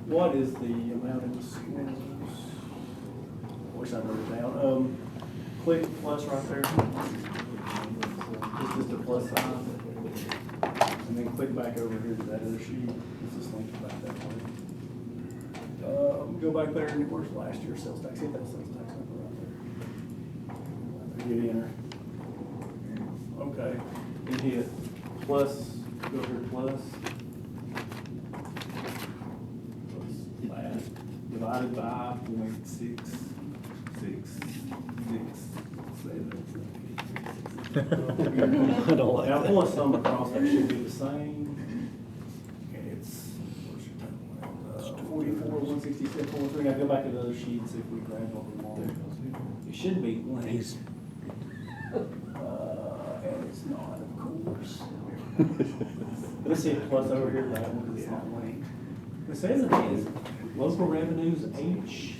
S5: What is the amount in the schools? Wish I wrote it down, click plus right there. Just a plus sign. And then click back over here to that other sheet, it's just linked back that way. Go back there, and where's last year's sales tax? Hit that sales tax number right there. Hit enter. Okay, and hit plus, go here, plus last, divided by 0.6667.
S16: I don't like
S5: Now,
S16: that.
S5: plus some across, that should be the same. And it's, where's your total? 44, 167, 43. Now go back to the other sheet and see if we grab what we want. It should be linked. And it's not, of course. Let's see it plus over here, that one, because it's not linked. It says it is. Local revenues H.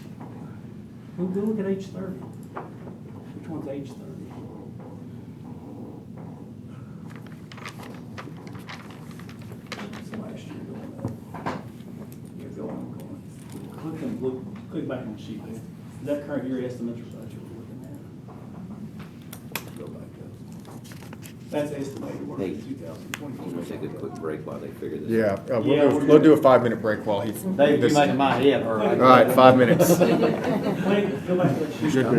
S5: Go look at H30. Which one's H30? It's last year going up. Yeah, going. Click back on the sheet there. Is that current year estimates or budget we're looking at? Go back up. That's estimated work
S6: Hey,
S5: in 2020.
S6: I'm gonna take a quick break while they figure this
S1: Yeah,
S6: out.
S1: we'll do a 5-minute break while he.
S3: Dave, you're making my head hurt.
S1: All right, 5 minutes.
S5: Go back to that sheet.